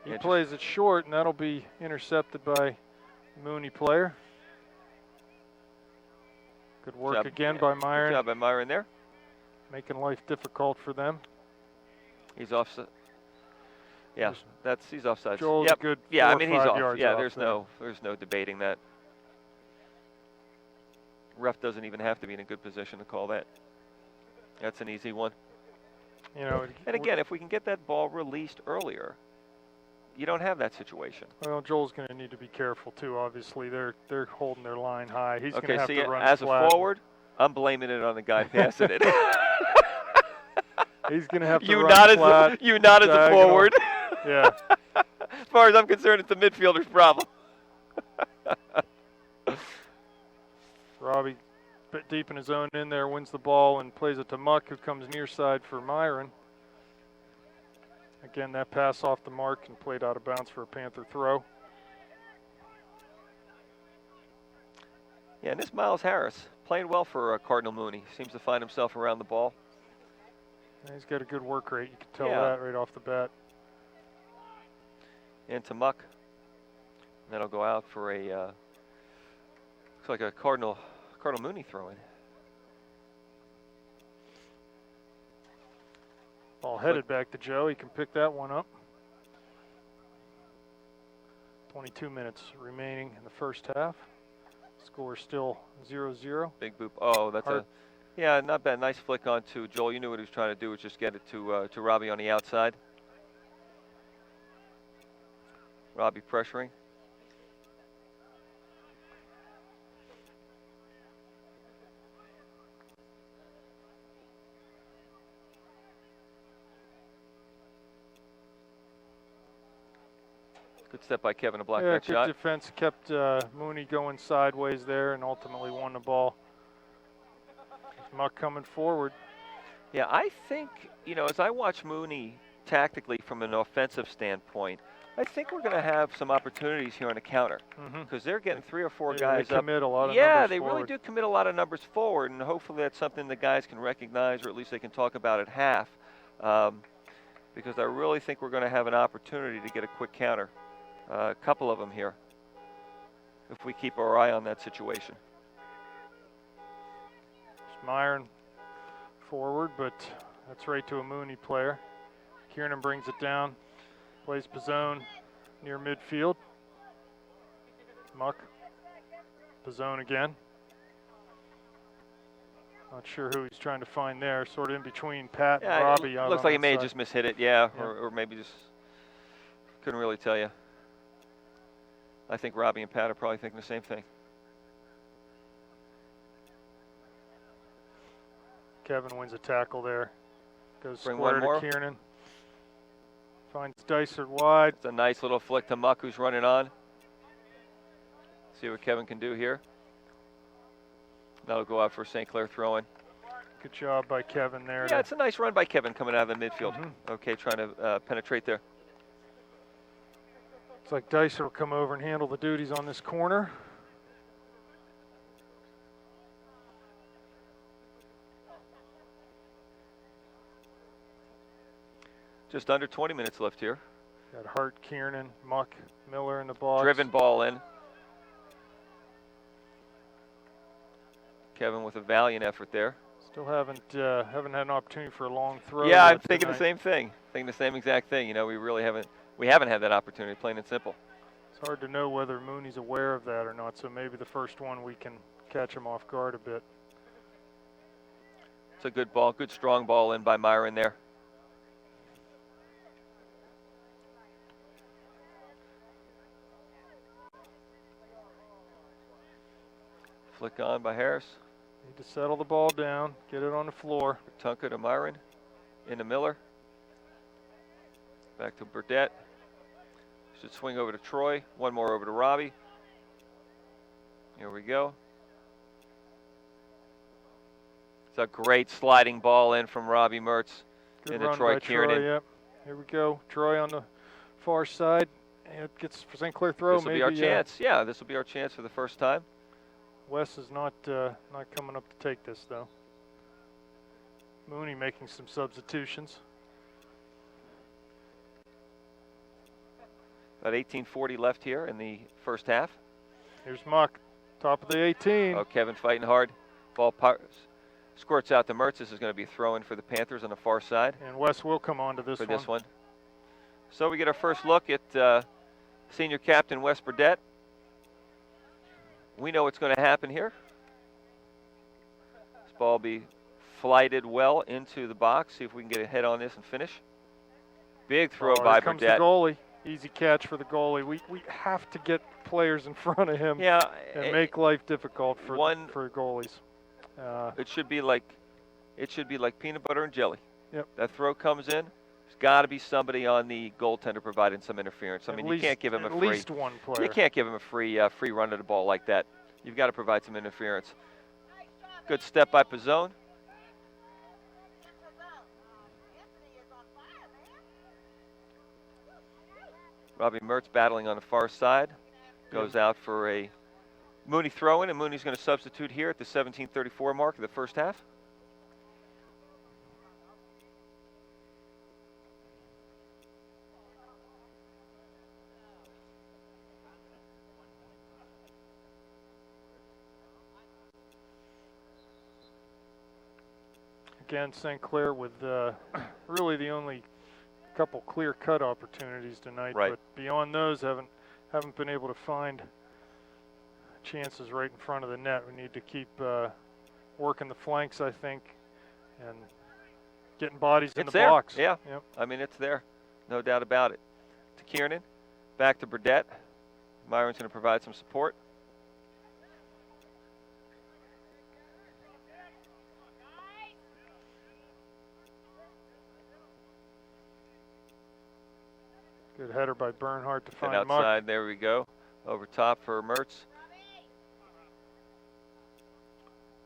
He Yeah, plays it short, and that'll be intercepted by Mooney player. Good work Job, again yeah, by Myron. Good job by Myron there. Making life difficult for them. He's offside. Yeah, he's offside. Joel's yep. good. Yeah, 4 I or mean he's 5 off. yards Yeah, off there's there. no debating that. Ref doesn't even have to be in a good position to call that. That's an easy one. You know, And again, if we can get that ball released earlier, you don't have that situation. well, Joel's going to need to be careful too. Obviously, they're holding their line high. He's going Okay, to have see, to run as flat. a forward, I'm blaming it on the guy passing it. He's going to have to you run not flat. as you not as a diagonal. forward. Yeah. As far as I'm concerned, it's the midfielder's problem. Robbie, bit deep in his own in there, wins the ball and plays it to Muck, who comes near side for Myron. Again, that pass off the mark and played out of bounds for a Panther throw. Yeah, and this Miles Harris playing well for Cardinal Mooney. Seems to find himself around the ball. And he's got a good work rate. You can tell Yeah. that right off the bat. Into Muck. That'll go out for a looks like a Cardinal Mooney throw in. Ball headed back to Joe. He can pick that one up. 22 minutes remaining in the first half. Score still 0-0. Big boop. Oh, that's Hart. yeah, not bad. Nice flick on to Joel. You knew what he was trying to do, was just get it to Robbie on the outside. Robbie pressuring. Good step by Kevin to block Yeah, that good shot. defense. Kept Mooney going sideways there and ultimately won the ball. Muck coming forward. Yeah, I think, you know, as I watch Mooney tactically from an offensive standpoint, I think we're going to have some opportunities here on the counter because they're getting 3 or 4 guys they up. commit a lot of Yeah, numbers they forward. really do commit a lot of numbers forward, and hopefully that's something the guys can recognize, or at least they can talk about at half. because I really think we're going to have an opportunity to get a quick counter. A couple of them here, if we keep our eye on that situation. Myron forward, but that's right to a Mooney player. Kiernan brings it down, plays Pizzone near midfield. Muck, Pizzone again. Not sure who he's trying to find there, sort of in between Pat and Robbie. It looks like he may have just mishit it, yeah. Or maybe just couldn't really tell you. I think Robbie and Pat are probably thinking the same thing. Kevin wins a tackle there. Goes Bring square one more. to Kiernan. Finds Dysart wide. It's a nice little flick to Muck, who's running on. See what Kevin can do here. That'll go out for St. Clair throw-in. Good job by Kevin there. Yeah, it's a nice run by Kevin coming out of the midfield. Okay, trying to penetrate there. Looks like Dysart will come over and handle the duties on this corner. Just under 20 minutes left here. Got Hart, Kiernan, Muck, Miller in the box. Driven ball in. Kevin with a valiant effort there. Still haven't had an opportunity for a long throw. Yeah, I'm thinking the same thing. Thinking the same exact thing. You know, we haven't had that opportunity, plain and simple. It's hard to know whether Mooney's aware of that or not, so maybe the first one we can catch him off guard a bit. It's a good ball, good strong ball in by Myron there. Flick on by Harris. Need to settle the ball down, get it on the floor. Tunka to Myron, into Miller. Back to Burdett. Should swing over to Troy. One more over to Robbie. Here we go. It's a great sliding ball in from Robbie Mertz into Troy Kiernan. Yep. Here we go. Troy on the far side. And it gets for St. Clair throw. This will be our chance. Yeah, this will be our chance for the first time. Wes is not coming up to take this though. Mooney making some substitutions. About 18:40 left here in the first half. Here's Muck, top of the 18. Oh, Kevin fighting hard. Ball squirts out to Mertz. This is going to be a throw-in for the Panthers on the far side. And Wes will come on to this one. For this one. So we get our first look at senior captain Wes Burdett. We know what's going to happen here. This ball will be flighted well into the box. See if we can get a head on this and finish. Big throw by Here comes Burdett. The goalie. Easy catch for the goalie. We have to get players in front of him. Yeah, and make life difficult for goalies. It should be like peanut butter and jelly. Yep. That throw comes in. There's got to be somebody on the goaltender providing some interference. I mean, you can't give him a free. At least one player. You can't give him a free run of the ball like that. You've got to provide some interference. Good step by Pizzone. Robbie Mertz battling on the far side. Goes out for a Mooney throw-in, and Mooney's going to substitute here at the 17:34 mark of the first half. Again, St. Clair with really the only couple clear-cut opportunities tonight. Right. But beyond those, haven't been able to find chances right in front of the net. We need to keep working the flanks, I think, and getting bodies in the box. Yeah. Yep. I mean, it's there, no doubt about it. To Kiernan, back to Burdett. Myron's going to provide some support. Good header by Bernhardt to find And outside, Muck. there we go. Over top for Mertz.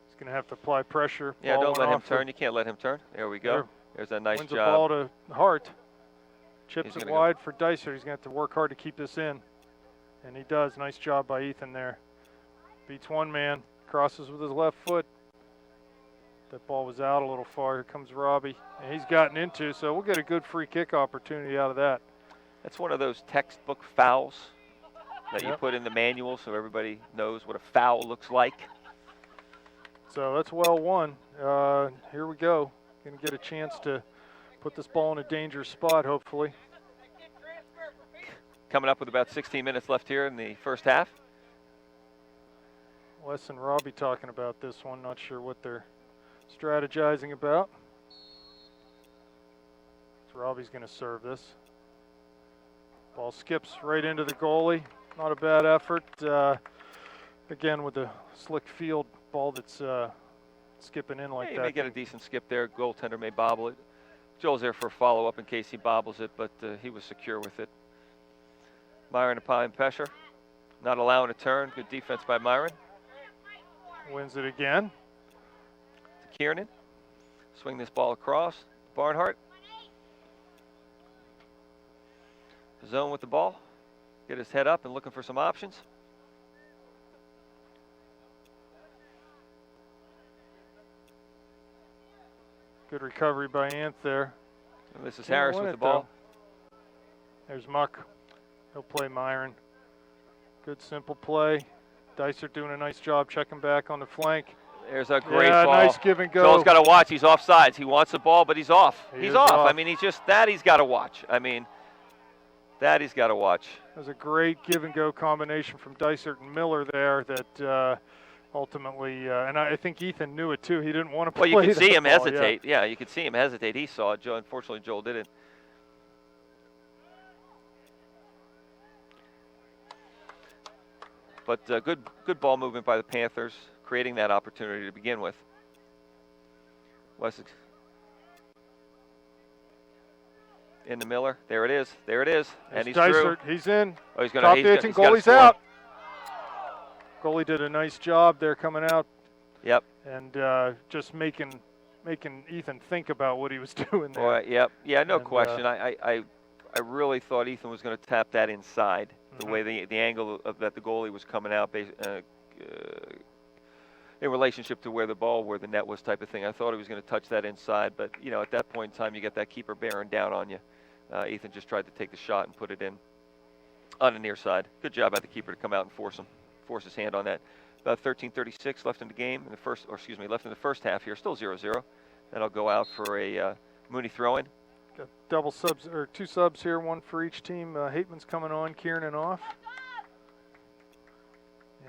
He's going to have to apply pressure. Yeah, Ball don't let went him off turn. You can't let him turn. There we go. There's a nice wins job. the ball to Hart. Chips He's it gonna wide for Dysart. He's going to have to work hard to keep this in. And he does. Nice job by Ethan there. Beats one man. Crosses with his left foot. That ball was out a little far. Here comes Robbie. And he's gotten into, so we'll get a good free kick opportunity out of that. That's one of those textbook fouls that you Yep. put in the manual so everybody knows what a foul looks like. So that's well won. Here we go. Going to get a chance to put this ball in a dangerous spot, hopefully. Coming up with about 16 minutes left here in the first half. Wes and Robbie talking about this one. Not sure what they're strategizing about. So Robbie's going to serve this. Ball skips right into the goalie. Not a bad effort. Again, with the slick field ball that's skipping in like Yeah, that. may get a decent skip there. Goaltender may bobble it. Joel's there for a follow-up in case he bobbles it, but he was secure with it. Myron upon pressure. Not allowing a turn. Good defense by Myron. Wins it again. To Kiernan. Swing this ball across. Barnhart. Zone with the ball. Get his head up and looking for some options. Good recovery by Ant there. And this is Can't Harris win with it, the ball. though. There's Muck. He'll play Myron. Good simple play. Dicer doing a nice job checking back on the flank. There's a great Yeah, ball. nice give and go. Joel's got to watch. He's offsides. He wants the ball, but he's off. He He's is off. off. I mean, he's got to watch. I mean, that he's got to watch. It was a great give and go combination from Dysert and Miller there that ultimately, and I think Ethan knew it too. He didn't want to Well, play you could see that him ball, hesitate. Yeah, you could see him hesitate. He saw it. Unfortunately, Joel didn't. But good ball movement by the Panthers, creating that opportunity to begin with. Wessex into Miller. There it is. There it is. And he's through. Dysert. He's in. Oh, he's going Top to. dancing. Goalie's out. Goalie did a nice job there coming out. Yep. And just making Ethan think about what he was doing there. Boy, yep. Yeah, no And, question. I really thought Ethan was going to tap that inside. The Mhm. way the angle of that the goalie was coming out in relationship to where the net was type of thing. I thought he was going to touch that inside, but you know, at that point in time, you get that keeper bearing down on you. Ethan just tried to take the shot and put it in on the near side. Good job by the keeper to come out and force his hand on that. About 13:36 left in the game, left in the first half here. Still 0-0. That'll go out for a Mooney throw-in. Got double subs, or two subs here, one for each team. Hateman's coming on, Kiernan off.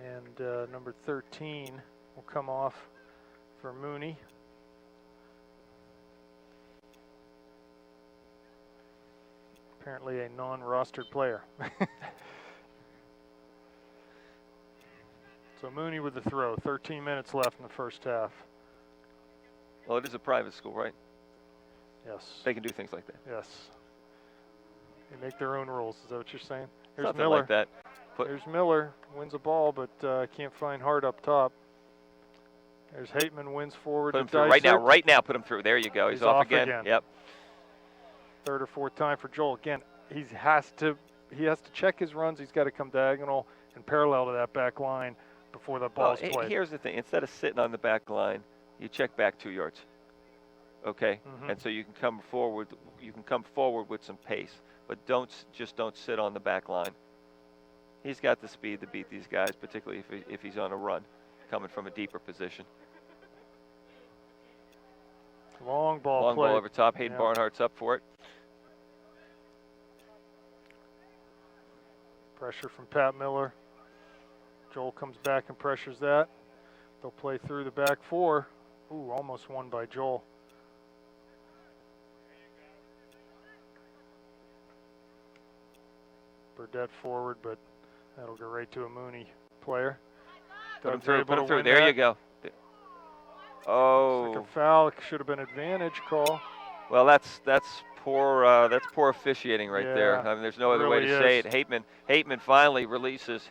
And number 13 will come off for Mooney. Apparently a non-rostered player. So Mooney with the throw, 13 minutes left in the first half. Well, it is a private school, right? Yes. They can do things like that. Yes. They make their own rules. Is that what you're saying? There's Something Miller. like that. There's Miller. Wins a ball, but can't find Hart up top. There's Hateman, wins forward. Put him to through Dysert. right now. Put him through. There you go. He's off again. Yep. Third or fourth time for Joel. Again, he has to check his runs. He's got to come diagonal and parallel to that back line before the ball is played. Here's the thing. Instead of sitting on the back line, you check back 2 yards. Okay? Mhm. And so you can come forward. You can come forward with some pace, but don't sit on the back line. He's got the speed to beat these guys, particularly if he's on a run, coming from a deeper position. Long ball Long played. ball over top. Hayden Yeah. Barnhart's up for it. Pressure from Pat Miller. Joel comes back and pressures that. They'll play through the back four. Ooh, almost won by Joel. Burdette forward, but that'll go right to a Mooney player. Put him Doug's through. able Put him to through. win There that. you go. Looks Oh. like a foul. It should have been advantage call. Well, that's poor officiating right there. Yeah, I mean, there's no other way to really say is. it. Hateman finally releases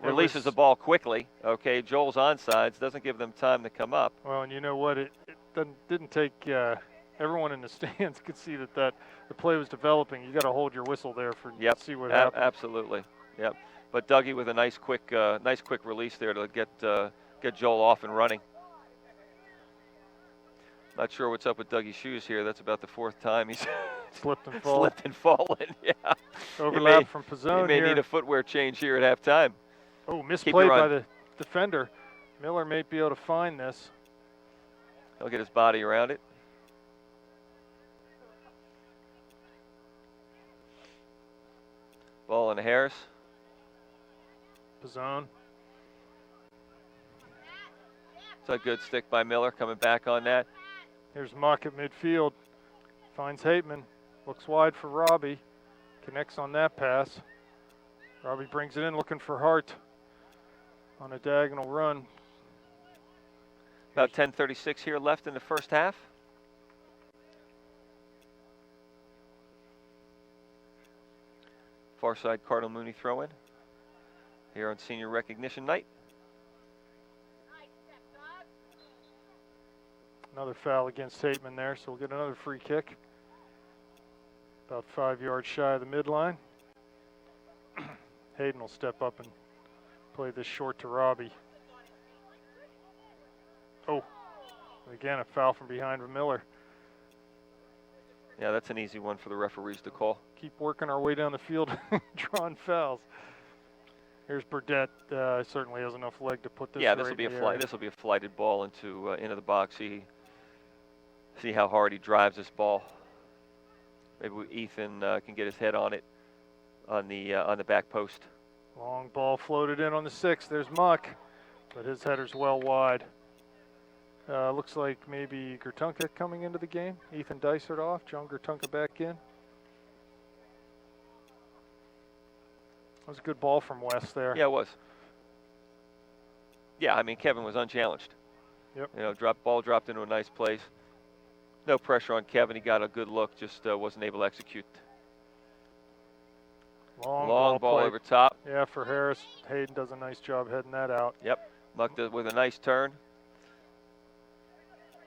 was- the ball quickly. Okay, Joel's onside, doesn't give them time to come up. Well, and you know what? It didn't take. Everyone in the stands could see that the play was developing. You got to hold your whistle there for Yep, see what happens. absolutely. Yep. But Dougie with a nice quick release there to get Joel off and running. Not sure what's up with Dougie's shoes here. That's about the 4th time he's Slipped and fallen. slipped and fallen. Yeah. Overlap from Pizzone He may here. need a footwear change here at halftime. Oh, misplay by the defender. Miller may be able to find this. He'll get his body around it. Ball on Harris. Pizzone. It's a good stick by Miller coming back on that. Here's Muck at midfield. Finds Hateman. Looks wide for Robbie. Connects on that pass. Robbie brings it in looking for Hart on a diagonal run. About 10:36 here left in the first half. Far side Cardinal Mooney throw in here on senior recognition night. Another foul against Hateman there, so we'll get another free kick. About 5 yards shy of the midline. Hayden will step up and play this short to Robbie. Oh, again a foul from behind with Miller. Yeah, that's an easy one for the referees to call. Keep working our way down the field, drawing fouls. Here's Burdett. Certainly has enough leg to put this. Yeah, right this will be a in the flight. area. This will be a flighted ball into the box. See how hard he drives this ball. Maybe Ethan can get his head on it on the back post. Long ball floated in on the 6th. There's Muck, but his header's well wide. Looks like maybe Gertunka coming into the game. Ethan Dysert off. John Gertunka back in. That was a good ball from West there. Yeah, it was. Yeah, I mean Kevin was unchallenged. Yep. You know, ball dropped into a nice place. No pressure on Kevin. He got a good look, just wasn't able to execute. Long ball play. over top. Yeah, for Harris. Hayden does a nice job heading that out. Yep. Muck with a nice turn.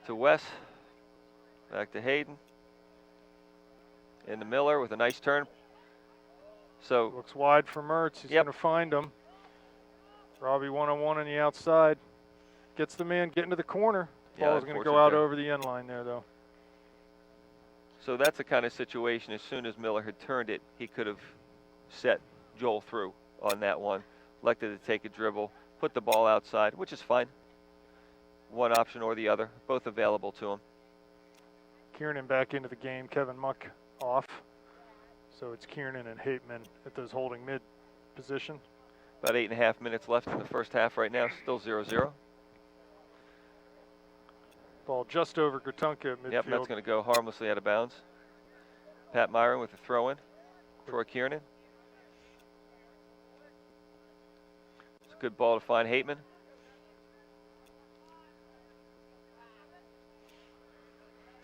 To West. Back to Hayden. Into Miller with a nice turn. So Looks wide for Mertz. He's Yep. going to find him. Robbie one-on-one on the outside. Gets the man getting to the corner. Yeah, Ball is going to go unfortunate out there. over the end line there, though. So that's the kind of situation, as soon as Miller had turned it, he could have set Joel through on that one. Elected to take a dribble, put the ball outside, which is fine. One option or the other, both available to him. Kiernan back into the game. Kevin Muck off. So it's Kiernan and Hateman at those holding mid position. About 8.5 minutes left in the first half right now, still 0-0. Ball just over Gertunka at midfield. Yep, that's going to go harmlessly out of bounds. Pat Myron with the throw-in. Troy Kiernan. It's a good ball to find Hateman.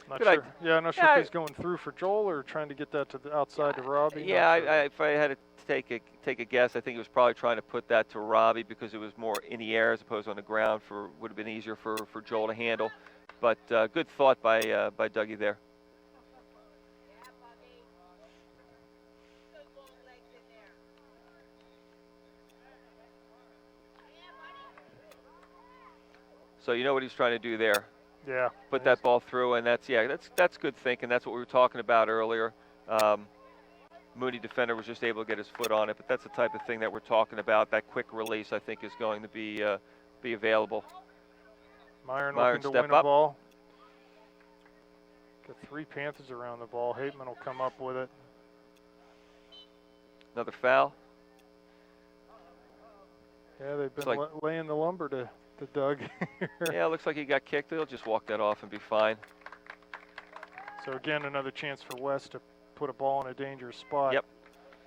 Not Good sure. idea. Yeah, I'm not sure Yeah, if he's going through for Joel or trying to get that to the outside to Robbie. Not Yeah, sure. if I had to take a guess, I think he was probably trying to put that to Robbie because it was more in the air as opposed on the ground. Would have been easier for Joel to handle. But good thought by Dougie there. So you know what he's trying to do there. Yeah. Put that ball through, and that's good thinking. That's what we were talking about earlier. Mooney defender was just able to get his foot on it, but that's the type of thing that we're talking about. That quick release, I think, is going to be available. Myron Myron looking to step win a up. ball. Got 3 Panthers around the ball. Hateman will come up with it. Another foul. Yeah, they've been like- laying the lumber to Doug. Yeah, it looks like he got kicked. He'll just walk that off and be fine. So again, another chance for West to put a ball in a dangerous spot. Yep.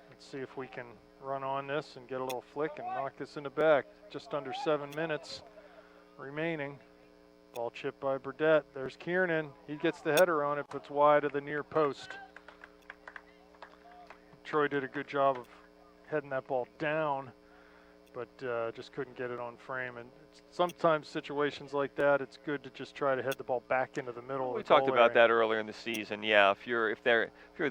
Let's see if we can run on this and get a little flick and knock this in the back. Just under 7 minutes remaining. Ball chipped by Burdett. There's Kiernan. He gets the header on it, but it's wide of the near post. Troy did a good job of heading that ball down, but just couldn't get it on frame. And sometimes situations like that, it's good to just try to head the ball back into the middle. We of the talked goal about area. that earlier in the season. Yeah, if you're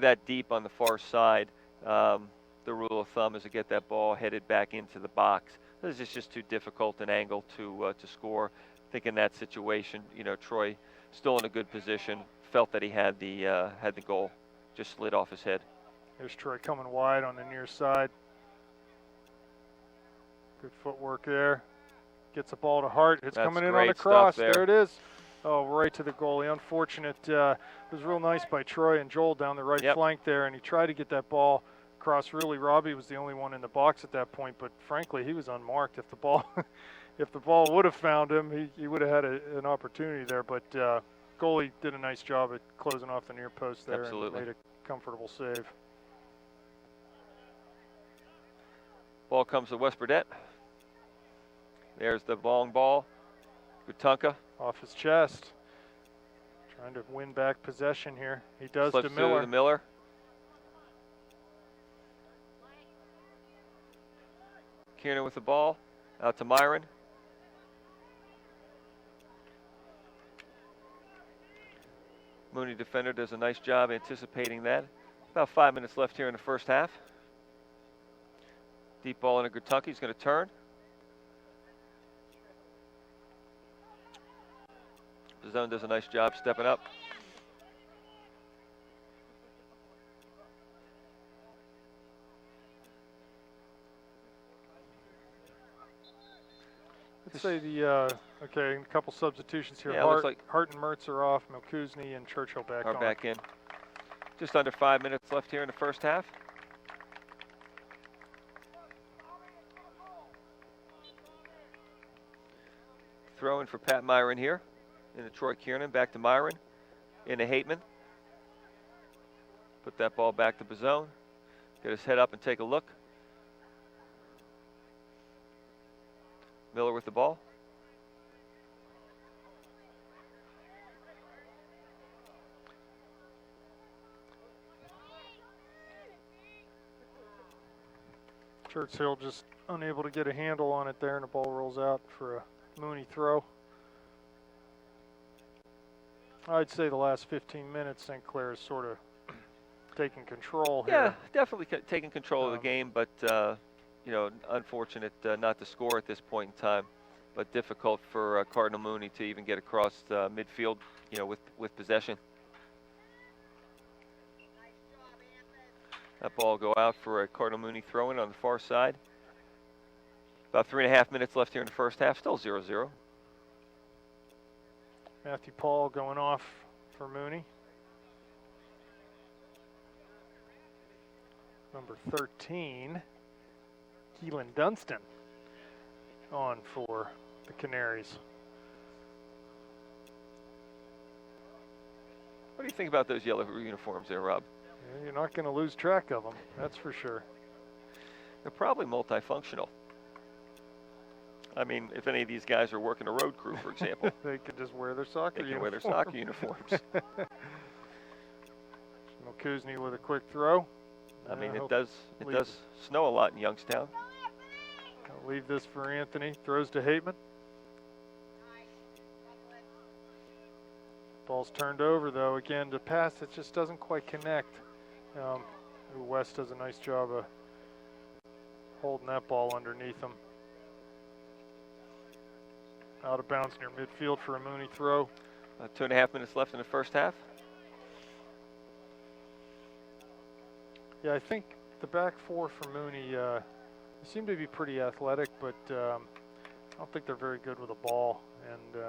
that deep on the far side, the rule of thumb is to get that ball headed back into the box. This is just too difficult an angle to score. I think in that situation, you know, Troy still in a good position. Felt that he had the goal, just slid off his head. There's Troy coming wide on the near side. Good footwork there. Gets the ball to Hart. It's coming in on the cross. There it is. Oh, right to the goalie. Unfortunate. It was real nice by Troy and Joel down the right flank there, and he tried to get that ball across. Really, Robbie was the only one in the box at that point, but frankly, he was unmarked. If the ball, if the ball would have found him, he would have had an opportunity there. But goalie did a nice job at closing off the near post there. Absolutely. And made a comfortable save. Ball comes to West Burdett. There's the long ball. Gutunka. Off his chest. Trying to win back possession here. He does Slips to Miller. To Miller. Kiernan with the ball. Out to Myron. Mooney defender does a nice job anticipating that. About 5 minutes left here in the first half. Deep ball into Gutunka. He's going to turn. The zone does a nice job stepping up. Let's say the okay, a couple substitutions here. Yeah, looks like Hart and Mertz are off. Milkuzny and Churchill back on. Back in. Just under 5 minutes left here in the first half. Throw in for Pat Myron here. Into Troy Kiernan, back to Myron. Into Hateman. Put that ball back to Bazone. Get his head up and take a look. Miller with the ball. Churchill just unable to get a handle on it there, and the ball rolls out for a Mooney throw. I'd say the last 15 minutes, St. Clair is sort of taking control here. Yeah, definitely taking control of the game, but you know, unfortunate not to score at this point in time, but difficult for Cardinal Mooney to even get across midfield, you know, with possession. That ball will go out for a Cardinal Mooney throw-in on the far side. About 3.5 minutes left here in the first half, still 0-0. Matthew Paul going off for Mooney. Number 13, Keelan Dunstan on for the Canaries. What do you think about those yellow uniforms there, Rob? Yeah, you're not going to lose track of them, that's for sure. They're probably multifunctional. I mean, if any of these guys are working a road crew, for example. They could just wear their soccer uniforms. They can wear their soccer uniforms. Milkuzny with a quick throw. I mean, it does snow a lot in Youngstown. I'll leave this for Anthony. Throws to Hateman. Ball's turned over, though. Again, the pass, it just doesn't quite connect. West does a nice job of holding that ball underneath him. Out of bounds near midfield for a Mooney throw. 2.5 minutes left in the first half. Yeah, I think the back four for Mooney seem to be pretty athletic, but I don't think they're very good with the ball, and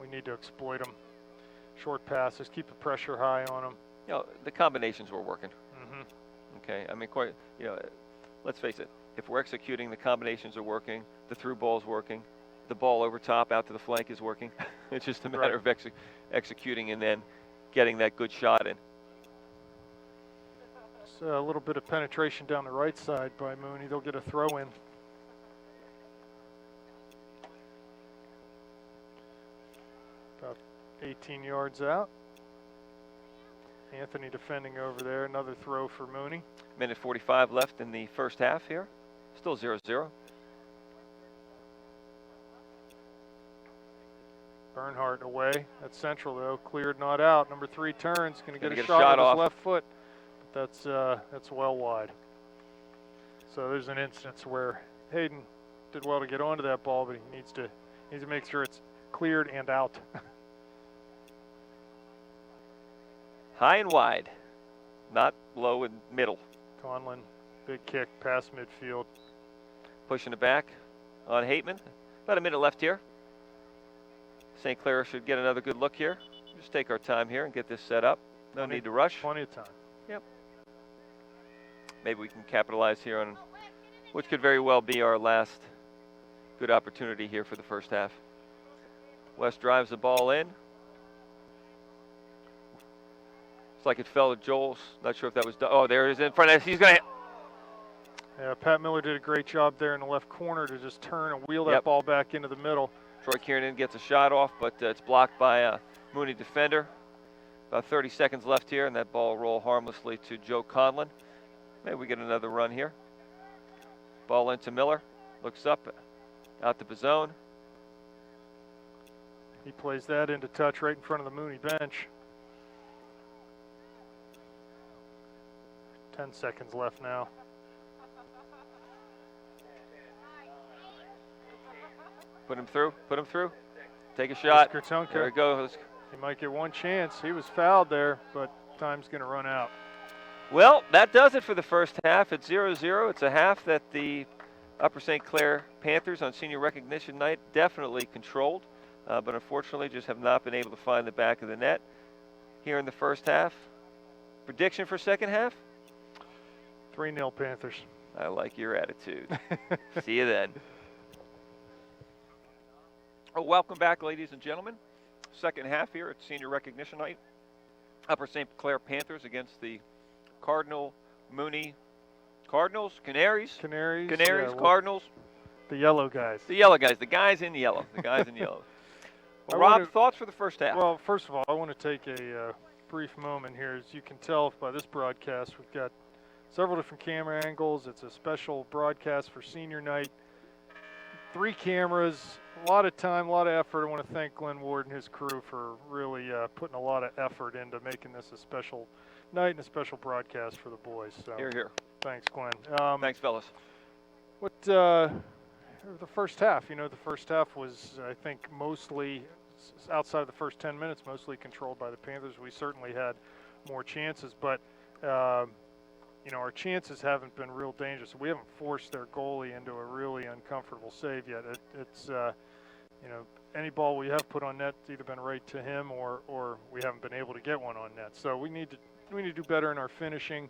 we need to exploit them. Short passes, keep the pressure high on them. You know, the combinations were working. Mm-hmm. Okay, I mean, quite. You know, let's face it. If we're executing, the combinations are working. The through ball's working. The ball over top out to the flank is working. It's just a matter of executing and then getting that good shot in. So a little bit of penetration down the right side by Mooney. They'll get a throw in. About 18 yards out. Anthony defending over there. Another throw for Mooney. Minute 45 left in the first half here. Still 0-0. Bernhardt away. That's central, though. Cleared, not out. Number 3 turns. Going to get a with shot with his left foot. But that's well wide. So there's an instance where Hayden did well to get onto that ball, but he needs to make sure it's cleared and out. High and wide, not low and middle. Conlon, big kick past midfield. Pushing it back on Hateman. About a minute left here. St. Clair should get another good look here. Just take our time here and get this set up. No need to rush. Plenty of time. Yep. Maybe we can capitalize here on which could very well be our last good opportunity here for the first half. West drives the ball in. It's like it fell to Joel's. Not sure if that was done. Oh, there it is in front of us. He's going to. Yeah, Pat Miller did a great job there in the left corner to just turn and wheel that ball back into the middle. Troy Kiernan gets a shot off, but it's blocked by a Mooney defender. About 30 seconds left here, and that ball roll harmlessly to Joe Conlon. Maybe we get another run here. Ball into Miller. Looks up, out to Bazone. He plays that into touch right in front of the Mooney bench. 10 seconds left now. Put him through, put him through. Take a shot. Kurtunka. There it goes. He might get one chance. He was fouled there, but time's going to run out. Well, that does it for the first half. It's 0-0. It's a half that the Upper St. Clair Panthers on senior recognition night definitely controlled, but unfortunately just have not been able to find the back of the net here in the first half. Prediction for second half? 3-0 Panthers. I like your attitude. See you then. Well, welcome back, ladies and gentlemen. Second half here at senior recognition night. Upper St. Clair Panthers against the Cardinal, Mooney, Cardinals, Canaries, yeah, Cardinals. The yellow guys. The yellow guys, the guys in yellow, the guys in yellow. Well, Rob, thoughts for the first half? Well, first of all, I want to take a brief moment here. As you can tell by this broadcast, we've got several different camera angles. It's a special broadcast for senior night. 3 cameras, a lot of time, a lot of effort. I want to thank Glenn Ward and his crew for really putting a lot of effort into making this a special night and a special broadcast for the boys. So, Here, here. Thanks, Glenn. Thanks, fellas. What the first half? You know, the first half was, I think, mostly outside of the first 10 minutes, mostly controlled by the Panthers. We certainly had more chances, but you know, our chances haven't been real dangerous. We haven't forced their goalie into a really uncomfortable save yet. It's you know, any ball we have put on net, it's either been right to him or we haven't been able to get one on net. So we need to do better in our finishing.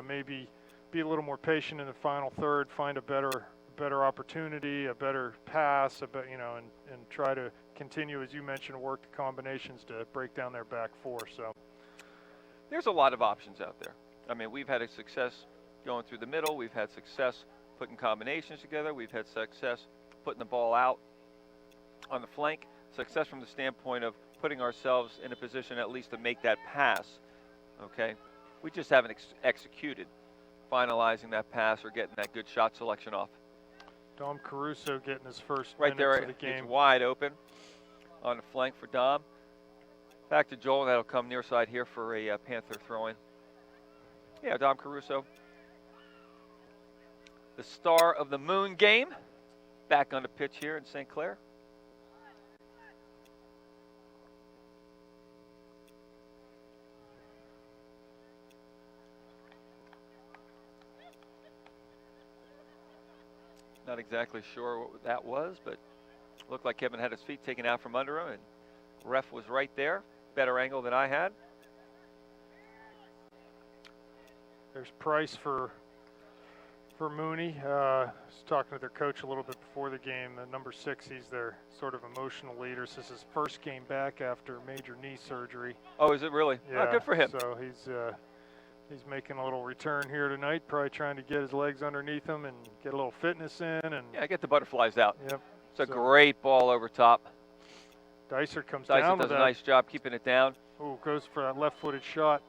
Maybe be a little more patient in the final third, find a better opportunity, a better pass, you know, and try to continue, as you mentioned, work the combinations to break down their back four. So there's a lot of options out there. I mean, we've had a success going through the middle. We've had success putting combinations together. We've had success putting the ball out on the flank. Success from the standpoint of putting ourselves in a position at least to make that pass. Okay, we just haven't executed finalizing that pass or getting that good shot selection off. Dom Caruso getting his first right there of the game. It's wide open on the flank for Dom. Back to Joel, and that'll come near side here for a Panther throw-in. Yeah, Dom Caruso, the star of the Moon game, back on the pitch here in St. Clair. Not exactly sure what that was, but looked like Kevin had his feet taken out from under him, and ref was right there. Better angle than I had. There's Price for Mooney. Was talking to their coach a little bit before the game. Number 6, he's their sort of emotional leader. This is his first game back after major knee surgery. Oh, is it really? Yeah, oh, good for him. So he's making a little return here tonight, probably trying to get his legs underneath him and get a little fitness in. And yeah, get the butterflies out. Yep. It's a great ball over top. Dicer comes Dicer down does with a nice job keeping it down. Oh, goes for that left-footed shot.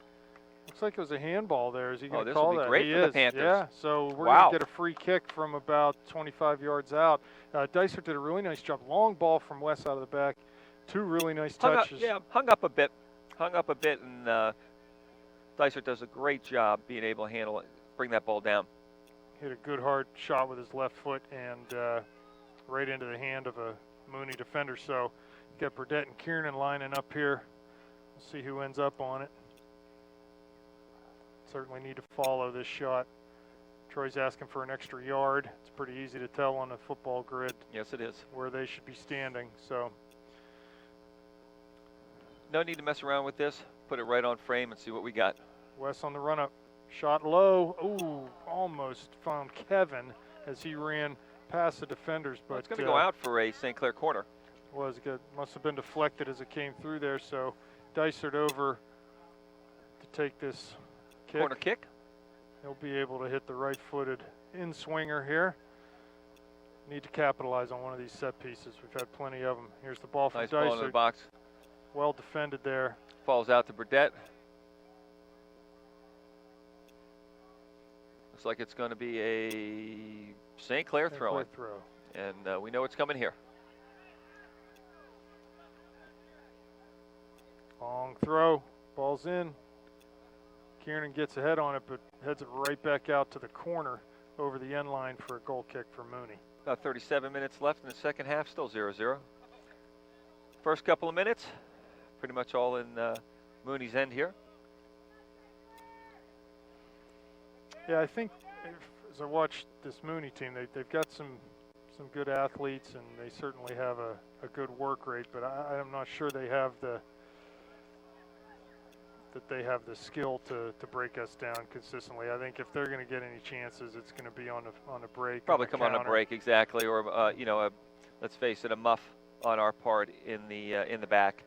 Looks like it was a handball there. Is he going to call that? This will be great for the Panthers. Yeah, so we're going to get a free kick from about 25 yards out. Dicer did a really nice job. Long ball from West out of the back. 2 really nice touches. Hung up a bit. And Dicer does a great job being able to handle it, bring that ball down. Hit a good hard shot with his left foot and right into the hand of a Mooney defender. So you got Burdett and Kiernan lining up here. We'll see who ends up on it. certainly need to follow this shot. Troy's asking for an extra yard. It's pretty easy to tell on a football grid. Yes, it is. Where they should be standing. So no need to mess around with this. Put it right on frame and see what we got. Wes on the run up. Shot low. Ooh, almost found Kevin as he ran past the defenders. But well, it's going to go out for a St. Clair corner. Was good. Must have been deflected as it came through there. So Dysart over to take this kick. Corner kick. He'll be able to hit the right-footed in-swinger here. Need to capitalize on one of these set pieces. We've had plenty of them. Here's the ball from nice Dysart. Ball in the box. Well defended there. Falls out to Burdett. Looks like it's going to be a St. Clair throw. And we know it's coming here. Long throw. Ball's in. Kiernan gets ahead on it, but heads it right back out to the corner over the end line for a goal kick for Mooney. About 37 minutes left in the second half, still 0-0. First couple of minutes, pretty much all in Mooney's end here. Yeah, I think as I watch this Mooney team, they've got some good athletes, and they certainly have a good work rate, but I'm not sure they have the skill to break us down consistently. I think if they're going to get any chances, it's going to be on a break. Probably come on a break, exactly, or you know, let's face it, a muff on our part in the back.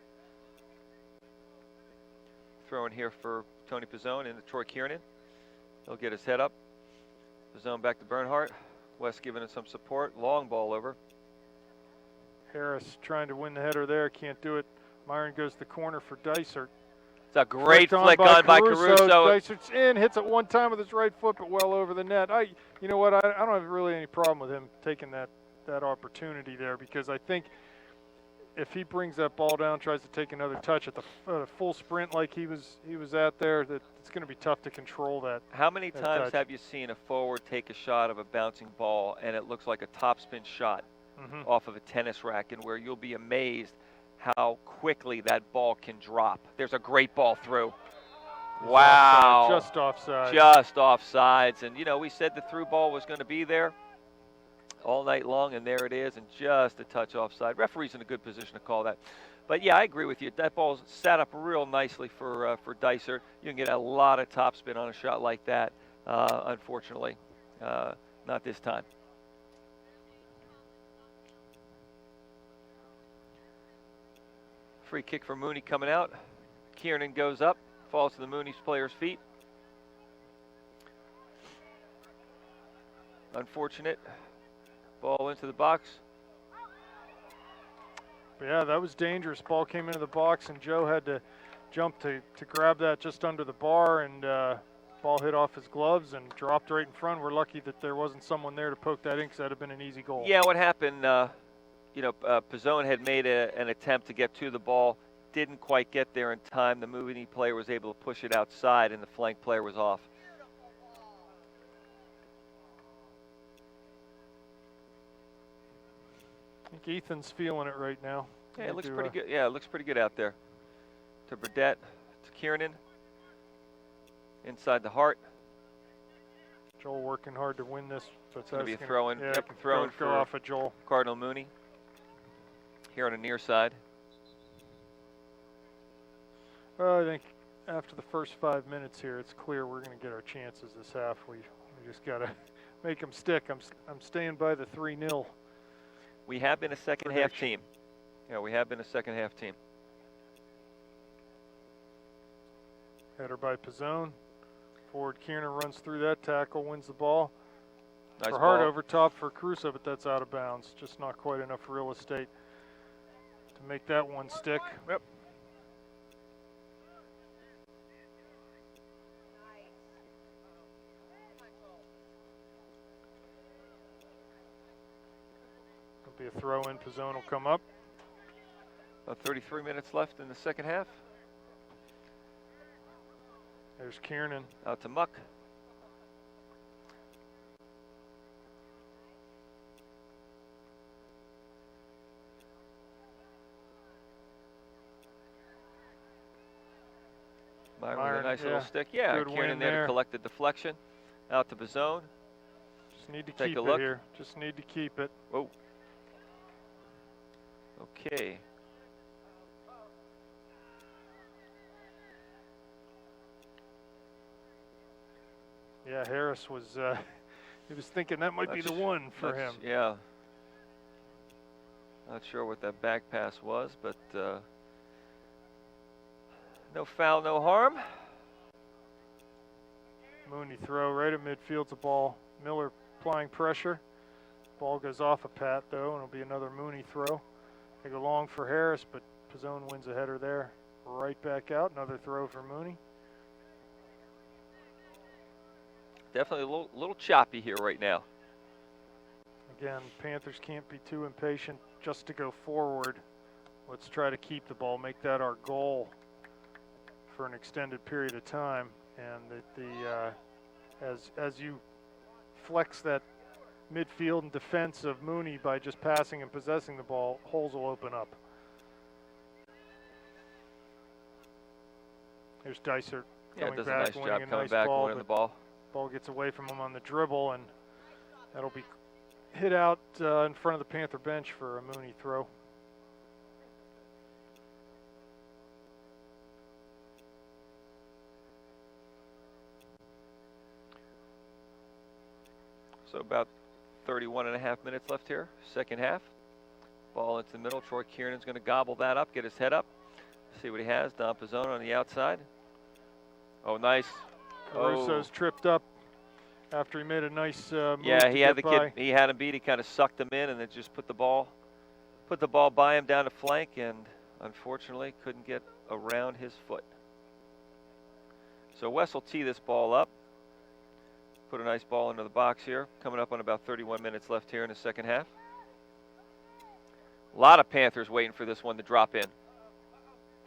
Throwing here for Tony Pizzone into Troy Kiernan. He'll get his head up. Pizzone back to Bernhardt. West giving it some support. Long ball over. Harris trying to win the header there. Can't do it. Myron goes to the corner for Dysart. It's a great flick on by Caruso. Dysart's in, hits it one time with his right foot, but well over the net. You know what? I don't have really any problem with him taking that opportunity there, because I think if he brings that ball down, tries to take another touch at the full sprint like he was at there, that it's going to be tough to control that. How many times have you seen a forward take a shot of a bouncing ball and it looks like a topspin shot off of a tennis racket, where you'll be amazed how quickly that ball can drop? There's a great ball through. Wow. Offside, just offside. Just offsides. And, you know, we said the through ball was going to be there all night long, and there it is, and just a touch offside. Referee's in a good position to call that. But, yeah, I agree with you. That ball's set up real nicely for Dysart. You can get a lot of topspin on a shot like that. Unfortunately, not this time. Free kick for Mooney coming out. Kiernan goes up, falls to the Mooney's player's feet. Unfortunate. Ball into the box. Yeah, that was dangerous. Ball came into the box, and Joe had to jump to grab that just under the bar, and ball hit off his gloves and dropped right in front. We're lucky that there wasn't someone there to poke that in, because that would have been an easy goal. Yeah, what happened, you know, Pizzone had made an attempt to get to the ball, didn't quite get there in time. The Mooney player was able to push it outside, and the flank player was off. I think Ethan's feeling it right now. Yeah, it looks pretty good. Yeah, it looks pretty good out there. To Burdett, to Kiernan. Inside the heart. Joel working hard to win this. So it's going to be a throw-in. Yeah, throw-in for off of Joel. Cardinal Mooney. Here on the near side. Well, I think after the first 5 minutes here, it's clear we're going to get our chances this half. We just got to make them stick. I'm staying by the 3-0. We have been a second half team. Yeah, we have been a second half team. Header by Pizzone. Forward Kiernan runs through that tackle, wins the ball. Nice for hard ball. Over top for Caruso, but that's out of bounds. Just not quite enough real estate to make that one stick. Yep. It'll be a throw in. Pizzone will come up. About 33 minutes left in the second half. There's Kiernan. Out to Muck. Myron Nice little stick. Yeah, good Kieran win there there. to collect the deflection out to Bazone. Just need to Take keep a it look. here. Just need to keep it. Whoa. Okay. Yeah, Harris was, he was thinking that might be the one for him. Yeah. Not sure what that back pass was, but no foul, no harm. Mooney throw right at midfield's a ball. Miller applying pressure. Ball goes off a Pat though, and it'll be another Mooney throw. They go long for Harris, but Pizzone wins a header there. Right back out, another throw for Mooney. Definitely a little choppy here right now. Again, Panthers can't be too impatient just to go forward. Let's try to keep the ball, make that our goal for an extended period of time. And as you flex that midfield and defense of Mooney by just passing and possessing the ball, holes will open up. There's Dicer coming does back, a nice winning job a coming nice back, ball, winning the but ball. ball gets away from him on the dribble, and that'll be hit out in front of the Panther bench for a Mooney throw. So about 31.5 minutes left here, second half. Ball into the middle. Troy Kiernan's going to gobble that up, get his head up. See what he has. Don Pizzone on the outside. Oh, nice. Caruso's tripped up after he made a nice move. Yeah, he had the by. kid. He had him beat. He kind of sucked him in, and then just put the ball by him down the flank, and unfortunately couldn't get around his foot. So Wes will tee this ball up. Put a nice ball into the box here. Coming up on about 31 minutes left here in the second half. A lot of Panthers waiting for this one to drop in.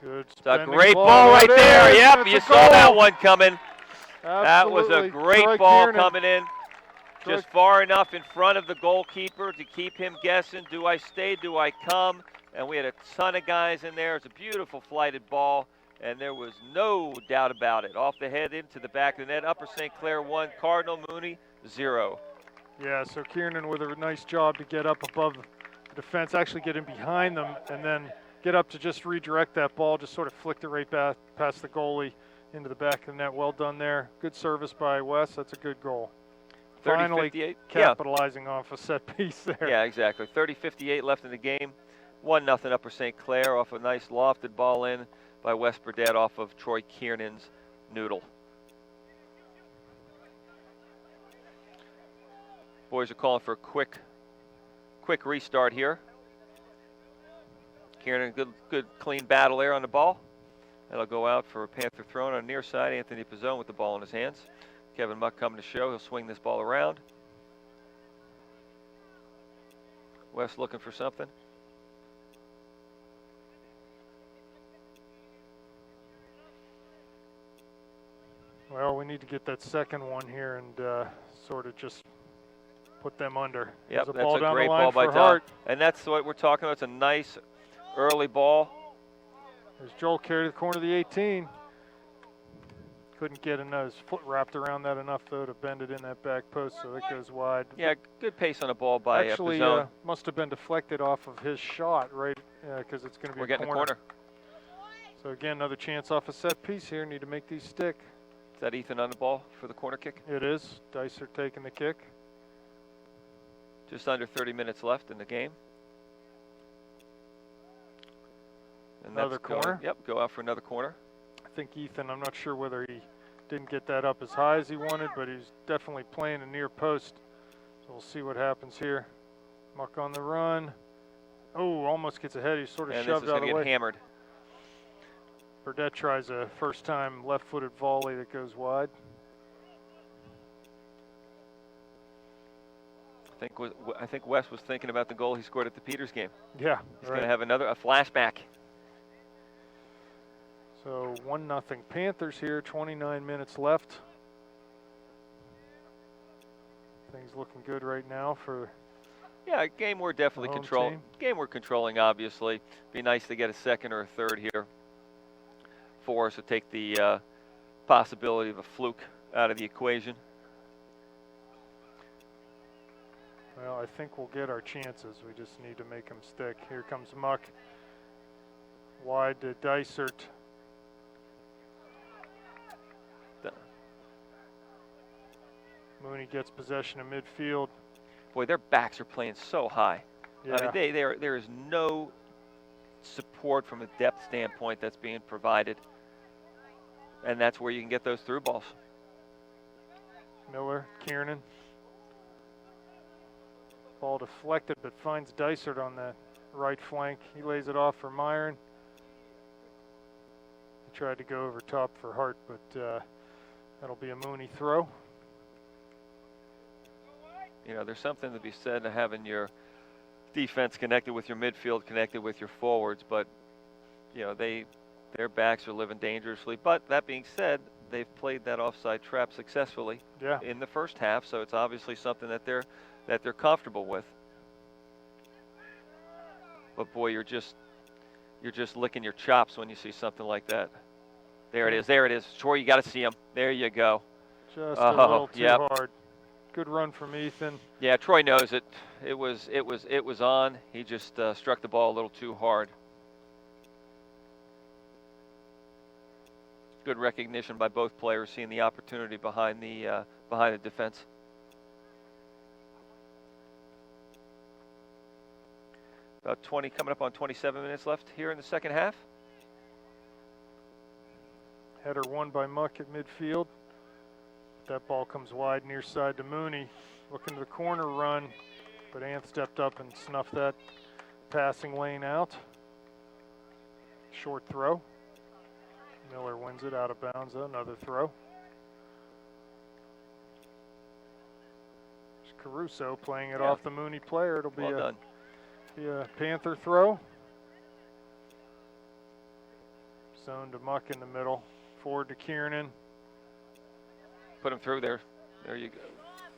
Good. It's a great ball right there. Yep, you saw that one coming. That was a great ball coming in. Just far enough in front of the goalkeeper to keep him guessing. Do I stay? Do I come? And we had a ton of guys in there. It's a beautiful flighted ball, and there was no doubt about it. Off the head into the back of the net. Upper St. Clair 1, Cardinal Mooney 0. Yeah, so Kiernan with a nice job to get up above the defense, actually get in behind them, and then get up to just redirect that ball, just sort of flicked it right back past the goalie into the back of the net. Well done there. Good service by Wes. That's a good goal. Finally capitalizing off a set piece there. Yeah, exactly. 30:58 left in the game. 1-0 Upper St. Clair off a nice lofted ball in by Wes Burdett off of Troy Kiernan's noodle. Boys are calling for a quick restart here. Kieran, good clean battle there on the ball. That'll go out for a Panther throw on the near side. Anthony Pizzone with the ball in his hands. Kevin Muck coming to show. He'll swing this ball around. Wes looking for something. Well, we need to get that second one here and sort of just put them under. Yep, that's a great ball by Don. And that's what we're talking about. It's a nice early ball. There's Joel carry to the corner of the 18. Couldn't get his foot wrapped around that enough, though, to bend it in that back post, so that goes wide. Yeah, good pace on the ball by Actually, Pizzone. must have been deflected off of his shot, right, because it's going to be We're getting a corner. So, again, another chance off a set piece here. Need to make these stick. Is that Ethan on the ball for the corner kick? It is. Dicer taking the kick. Just under 30 minutes left in the game. And Another corner? Go out for another corner. I think Ethan, I'm not sure whether he didn't get that up as high as he wanted, but he's definitely playing a near post. So we'll see what happens here. Muck on the run. Oh, almost gets ahead. He's sort of shoved out of the way. And this is going to get hammered. Burdett tries a first-time left-footed volley that goes wide. I think Wes was thinking about the goal he scored at the Peters game. Yeah, he's going to have a flashback. So 1-0 Panthers here. 29 minutes left. Things looking good right now for. Yeah, a game we're definitely controlling. Game we're controlling, obviously. Be nice to get a second or a third here for us to take the possibility of a fluke out of the equation. Well, I think we'll get our chances. We just need to make them stick. Here comes Muck. Wide to Dysert. Mooney gets possession of midfield. Boy, their backs are playing so high. Yeah. I mean, there is no support from a depth standpoint that's being provided. And that's where you can get those through balls. Miller, Kiernan. Ball deflected, but finds Dysert on the right flank. He lays it off for Myron. He tried to go over top for Hart, but that'll be a Mooney throw. You know, there's something to be said to having your defense connected with your midfield, connected with your forwards, but, you know, their backs are living dangerously. But that being said, they've played that offside trap successfully in the first half, so it's obviously something that they're comfortable with. But boy, you're just licking your chops when you see something like that. There it is. There it is. Troy, you got to see him. There you go. Just a little too hard. Good run from Ethan. Yeah, Troy knows it. It was on. He just struck the ball a little too hard. Good recognition by both players, seeing the opportunity behind the defense. About 20, coming up on 27 minutes left here in the second half. Header won by Muck at midfield. That ball comes wide near side to Mooney. Looking to the corner run, but Anth stepped up and snuffed that passing lane out. Short throw. Miller wins it out of bounds. Another throw. There's Caruso playing it off the Mooney player. It'll be a Panther throw. Zone to Muck in the middle. Forward to Kiernan. Put him through there. There you go.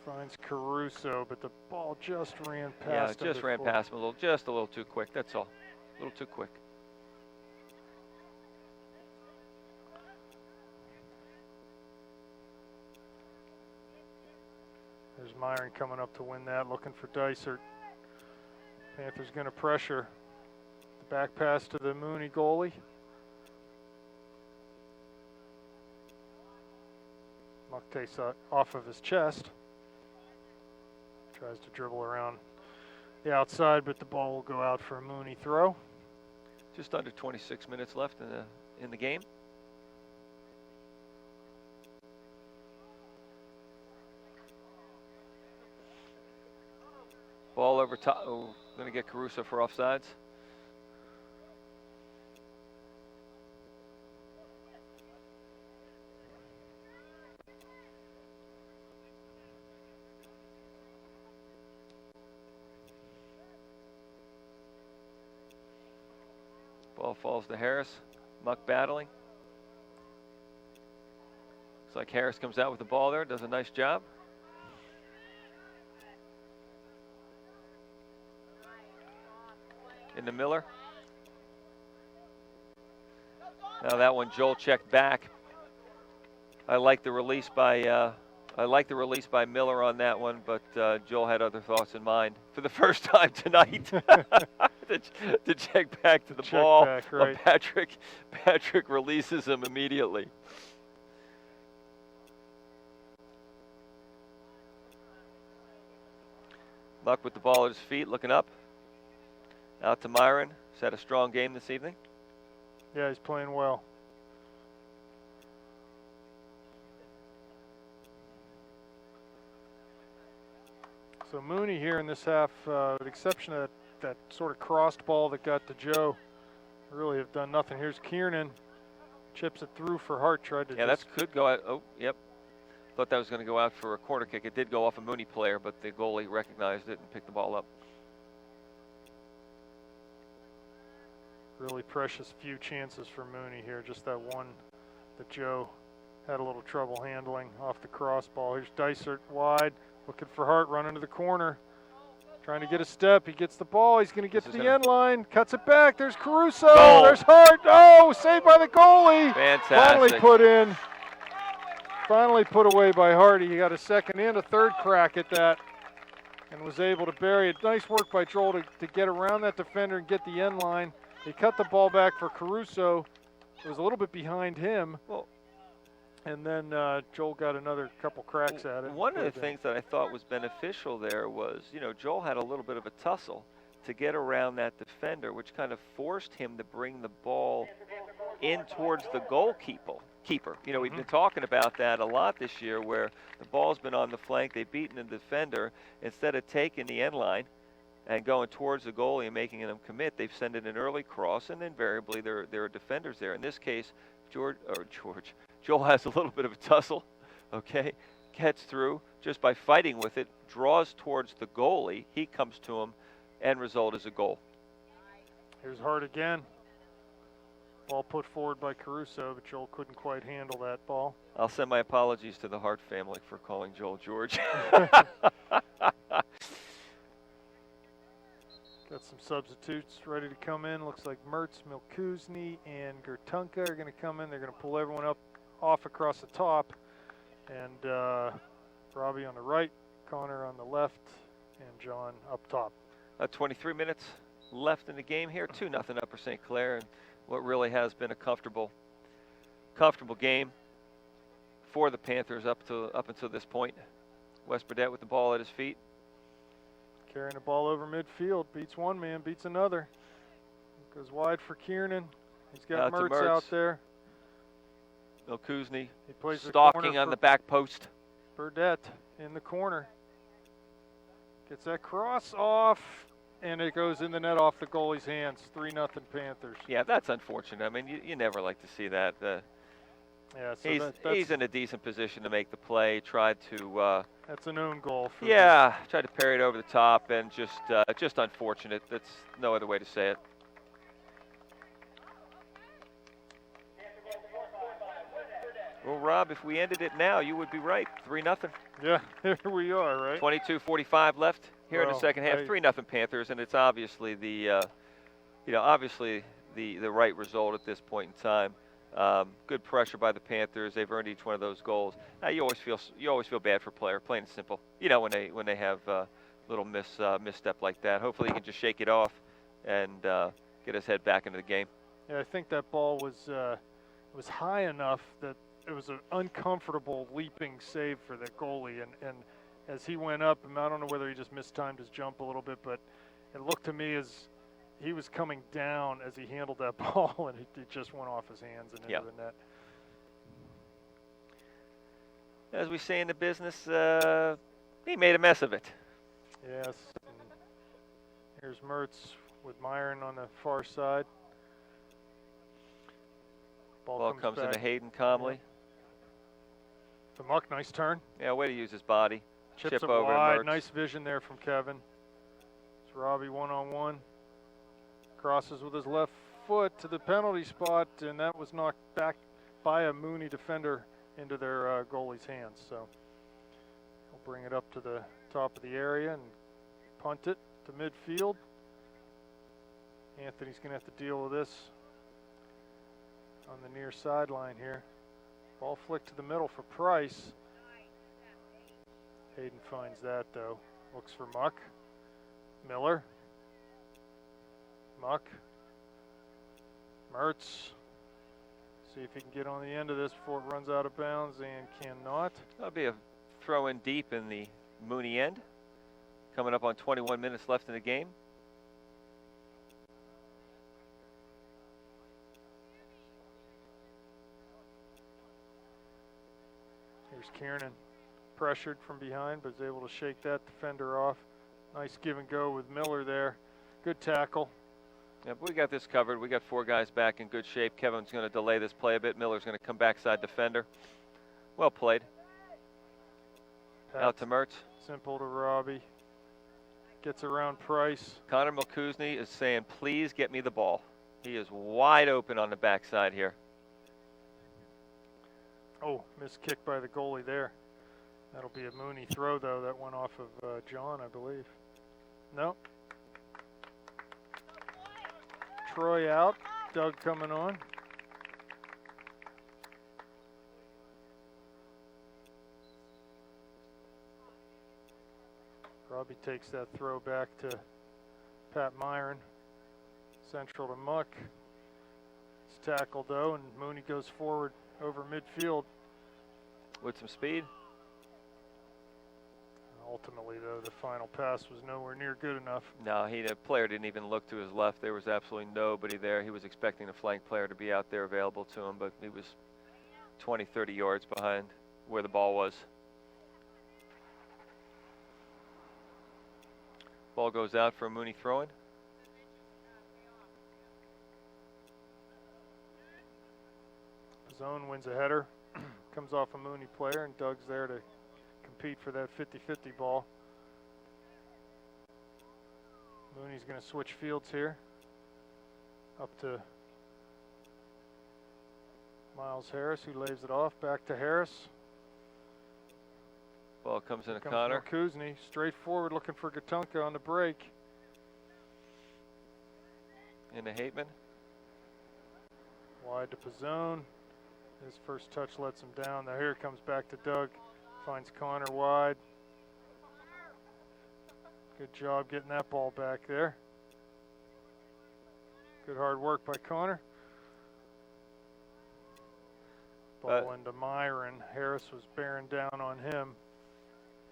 Finds Caruso, but the ball just ran past him. Yeah, just ran past him just a little too quick. That's all. A little too quick. There's Myron coming up to win that, looking for Dysert. Panthers going to pressure. The back pass to the Mooney goalie. Muck takes that off of his chest. Tries to dribble around the outside, but the ball will go out for a Mooney throw. Just under 26 minutes left in the game. Ball over top. Oh, going to get Caruso for offsides. Ball falls to Harris. Muck battling. Looks like Harris comes out with the ball there, does a nice job. Into Miller. Now that one, Joel checked back. I like the release by Miller on that one, but Joel had other thoughts in mind for the first time tonight to check back to the ball. Back, right. Patrick releases him immediately. Muck with the ball at his feet, looking up. Out to Myron. He's had a strong game this evening. Yeah, he's playing well. So Mooney here in this half, with the exception of that sort of crossed ball that got to Joe, really have done nothing. Here's Kiernan. Chips it through for Hart. Tried to that could go out. Oh, yep. Thought that was going to go out for a corner kick. It did go off a Mooney player, but the goalie recognized it and picked the ball up. Really precious few chances for Mooney here. Just that one that Joe had a little trouble handling off the cross ball. Here's Dysert wide, looking for Hart, running to the corner. Trying to get a step. He gets the ball. He's going to get to the end line. Cuts it back. There's Caruso. Goal. There's Hart. Oh, saved by the goalie. Fantastic. Finally put in. Finally put away by Hardy. He got a second and a third crack at that and was able to bury it. Nice work by Joel to get around that defender and get the end line. He cut the ball back for Caruso. It was a little bit behind him. Well, and then Joel got another couple cracks at it. One of the things that I thought was beneficial there was, Joel had a little bit of a tussle to get around that defender, which kind of forced him to bring the ball in towards the goalkeeper. We've been talking about that a lot this year, where the ball's been on the flank, they've beaten the defender. Instead of taking the end line and going towards the goalie and making them commit, they've sent in an early cross, and invariably there are defenders there. In this case, Joel has a little bit of a tussle, okay, gets through just by fighting with it, draws towards the goalie, he comes to him, end result is a goal. Here's Hart again. Ball put forward by Caruso, but Joel couldn't quite handle that ball. I'll send my apologies to the Hart family for calling Joel George. Got some substitutes ready to come in. Looks like Mertz, Milkuzny, and Gertunka are going to come in. They're going to pull everyone off across the top. And Robbie on the right, Connor on the left, and John up top. 23 minutes left in the game here. 2-0 Upper St. Clair. And what really has been a comfortable game for the Panthers up until this point. Wes Burdett with the ball at his feet. Carrying the ball over midfield, beats one man, beats another. Goes wide for Kiernan. He's got Mertz out there. Milkuzny He plays stalking on the back post. Burdett in the corner. Gets that cross off, and it goes in the net off the goalie's hands. 3-0 Panthers. Yeah, that's unfortunate. I mean, you never like to see that. Yeah, so he's in a decent position to make the play. Tried to. That's an own goal. Tried to parry it over the top, and just unfortunate. That's no other way to say it. Well, Rob, if we ended it now, you would be right. 3-0. Yeah, here we are, right? 22:45 left here in the second half. 3-0 Panthers, and it's obviously the right result at this point in time. Good pressure by the Panthers. They've earned each one of those goals. Now you always feel bad for a player, plain and simple. When they have a little misstep like that. Hopefully he can just shake it off and get his head back into the game. Yeah, I think that ball was high enough that it was an uncomfortable leaping save for the goalie, and as he went up, and I don't know whether he just mistimed his jump a little bit, but it looked to me as he was coming down as he handled that ball, and it just went off his hands and into the net. As we say in the business, he made a mess of it. Yes. And here's Mertz with Myron on the far side. Ball comes into Hayden calmly. Yeah. The Muck, nice turn. Yeah, way to use his body. Chips Chip it over wide. Mertz. Nice vision there from Kevin. It's Robbie one-on-one. Crosses with his left foot to the penalty spot, and that was knocked back by a Mooney defender into their goalie's hands. So he'll bring it up to the top of the area and punt it to midfield. Anthony's going to have to deal with this on the near sideline here. Ball flicked to the middle for Price. Hayden finds that, though. Looks for Muck. Miller. Muck. Mertz. See if he can get on the end of this before it runs out of bounds, and cannot. That'll be a throw in deep in the Mooney end. Coming up on 21 minutes left in the game. Here's Kiernan, pressured from behind, but is able to shake that defender off. Nice give and go with Miller there. Good tackle. Yeah, but we got this covered. We got four guys back in good shape. Kevin's going to delay this play a bit. Miller's going to come backside defender. Well played. Out to Mertz. Simple to Robbie. Gets around Price. Connor Milkuzny is saying, please get me the ball. He is wide open on the backside here. Oh, missed kick by the goalie there. That'll be a Mooney throw, though. That went off of John, I believe. No. Troy out. Doug coming on. Robbie takes that throw back to Pat Myron. Central to Muck. It's tackled though, and Mooney goes forward over midfield. With some speed. Ultimately, though, the final pass was nowhere near good enough. No, the player didn't even look to his left. There was absolutely nobody there. He was expecting the flank player to be out there available to him, but he was 20, 30 yards behind where the ball was. Ball goes out for a Mooney throw-in. Zone wins a header. Comes off a Mooney player, and Doug's there to compete for that 50-50 ball. Mooney's going to switch fields here. Up to Miles Harris, who lays it off. Back to Harris. Ball comes into Comes Connor. Kuzny, straight forward, looking for Gatunka on the break. Into Hateman. Wide to Pizzone. His first touch lets him down. Now here it comes back to Doug. Finds Connor wide. Good job getting that ball back there. Good hard work by Connor. Ball into Myron. Harris was bearing down on him.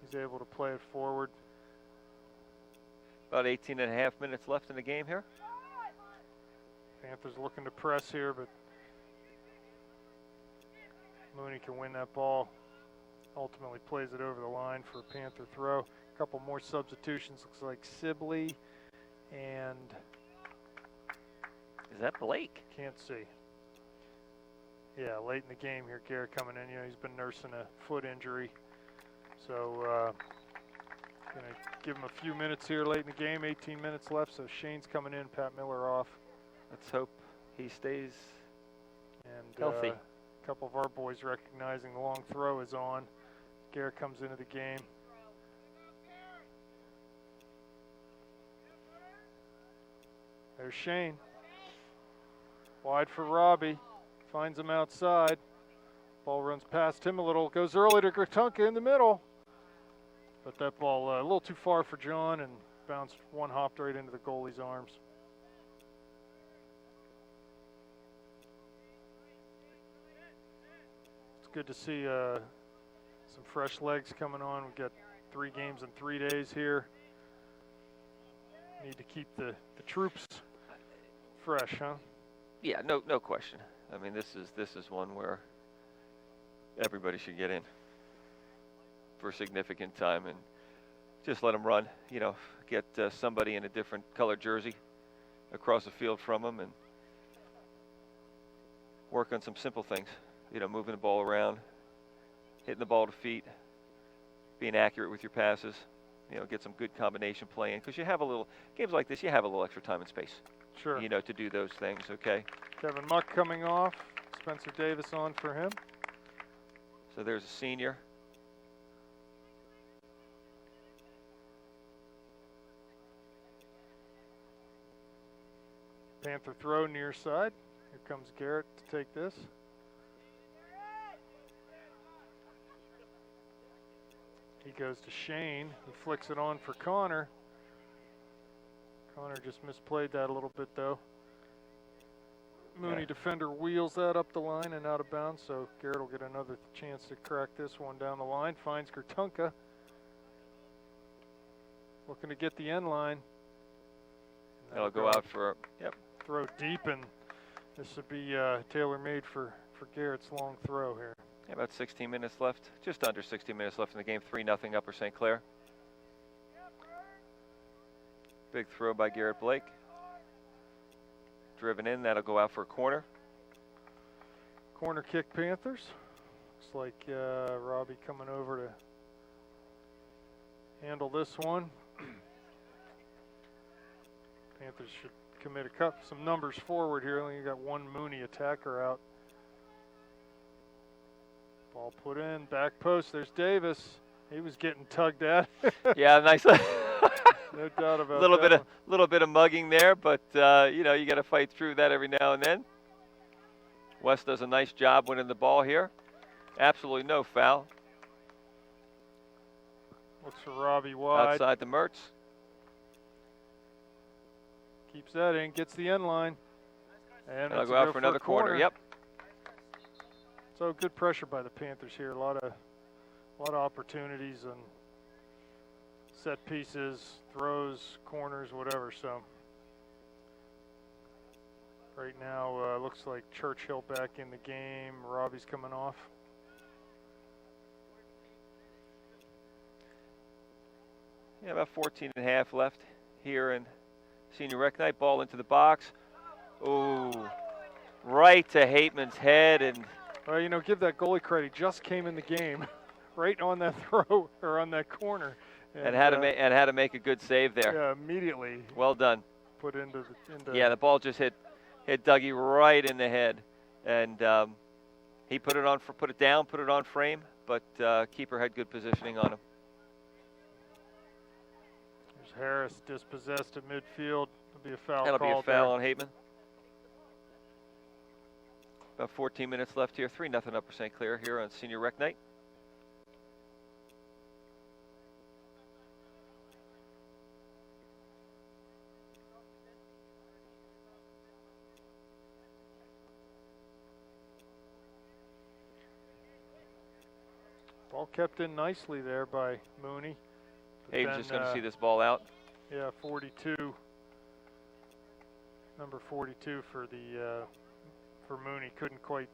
He's able to play it forward. About 18.5 minutes left in the game here. Panthers looking to press here, but Mooney can win that ball. Ultimately plays it over the line for a Panther throw. A couple more substitutions. Looks like Sibley and... Is that Blake? Can't see. Yeah, late in the game here, Garrett coming in. You know, he's been nursing a foot injury. So, going to give him a few minutes here late in the game. 18 minutes left, so Shane's coming in, Pat Miller off. Let's hope he stays and healthy. A couple of our boys recognizing the long throw is on. Garrett comes into the game. There's Shane. Wide for Robbie. Finds him outside. Ball runs past him a little. Goes early to Gatunka in the middle. But that ball a little too far for John and bounced one hopped right into the goalie's arms. It's good to see some fresh legs coming on. We've got 3 games in 3 days here. Need to keep the troops fresh, huh? Yeah, no question. I mean, this is one where everybody should get in for a significant time and just let them run. You know, get somebody in a different colored jersey across the field from them and work on some simple things. You know, moving the ball around, hitting the ball to feet, being accurate with your passes. You know, get some good combination play in, because you have a little, games like this, you have a little extra time and space. Sure. You know, to do those things, okay? Kevin Muck coming off. Spencer Davis on for him. So there's a senior. Panther throw near side. Here comes Garrett to take this. He goes to Shane, who flicks it on for Connor. Connor just misplayed that a little bit, though. Mooney defender wheels that up the line and out of bounds, so Garrett will get another chance to crack this one down the line. Finds Gatunka. Looking to get the end line. That'll go out for, yep. Throw deep, and this would be tailor-made for Garrett's long throw here. Yeah, about 16 minutes left, just under 16 minutes left in the game. 3-0 Upper St. Clair. Big throw by Garrett Blake. Driven in, that'll go out for a corner. Corner kick Panthers. Looks like Robbie coming over to handle this one. Panthers should commit some numbers forward here. Only got one Mooney attacker out. Ball put in, back post. There's Davis. He was getting tugged at. Yeah, nice. No doubt about that. Little bit of mugging there, but you know, you got to fight through that every now and then. West does a nice job winning the ball here. Absolutely no foul. Looks for Robbie wide. Outside the Mertz. Keeps that in, gets the end line. And I'll go out for another corner. Yep. So good pressure by the Panthers here. A lot of opportunities and set pieces, throws, corners, whatever. So right now looks like Churchill back in the game. Robbie's coming off. Yeah, about 14 and a half left here in senior rec night. Ball into the box. Ooh, right to Hateman's head. And well, you know, give that goalie credit. He just came in the game right on that throw or on that corner. And had to make a good save there. Yeah, immediately. Well done. Put into. Yeah, the ball just hit Dougie right in the head, and he put it down, put it on frame, but keeper had good positioning on him. There's Harris dispossessed at midfield. That'll be a foul. That'll be a foul on Hateman. About 14 minutes left here. 3-0 Upper St. Clair here on senior rec night. Ball kept in nicely there by Mooney. Hayden's just going to see this ball out. Yeah, 42. Number 42 for Mooney. Couldn't quite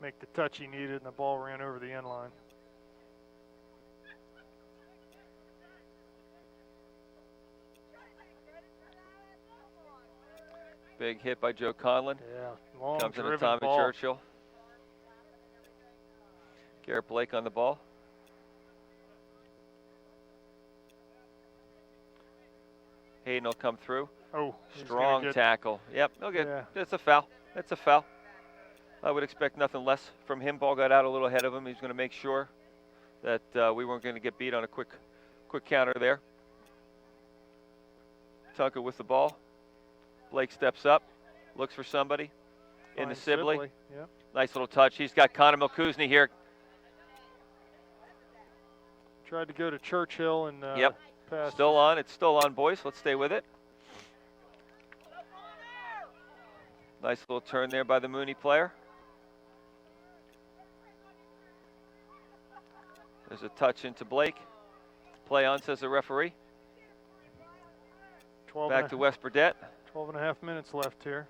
make the touch he needed, and the ball ran over the end line. Big hit by Joe Conlon. Yeah, long comes into driven Tommy ball. Churchill. Garrett Blake on the ball. Hayden will come through. Oh, strong tackle. Yep, okay. Yeah. It's a foul. It's a foul. I would expect nothing less from him. Ball got out a little ahead of him. He's going to make sure that we weren't going to get beat on a quick counter there. Tunka with the ball. Blake steps up, looks for somebody in the Sibley. Yep. Nice little touch. He's got Connor Milkuzny here. Tried to go to Churchill and yep. Pass. Still on. It's still on, boys. Let's stay with it. Nice little turn there by the Mooney player. There's a touch into Blake. Play on, says the referee. Back to West Burdett. 12 and a half minutes left here.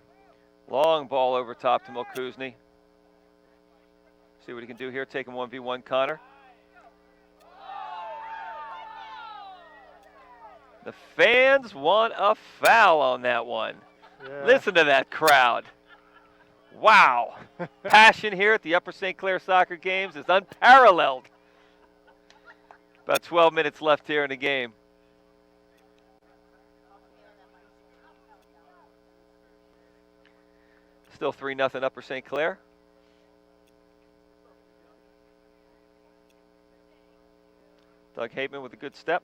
Long ball over top to Milkuzny. See what he can do here. Take him 1v1, Connor. The fans want a foul on that one. Yeah. Listen to that crowd. Wow. Passion here at the Upper St. Clair Soccer Games is unparalleled. About 12 minutes left here in the game. Still 3-0 Upper St. Clair. Doug Hateman with a good step.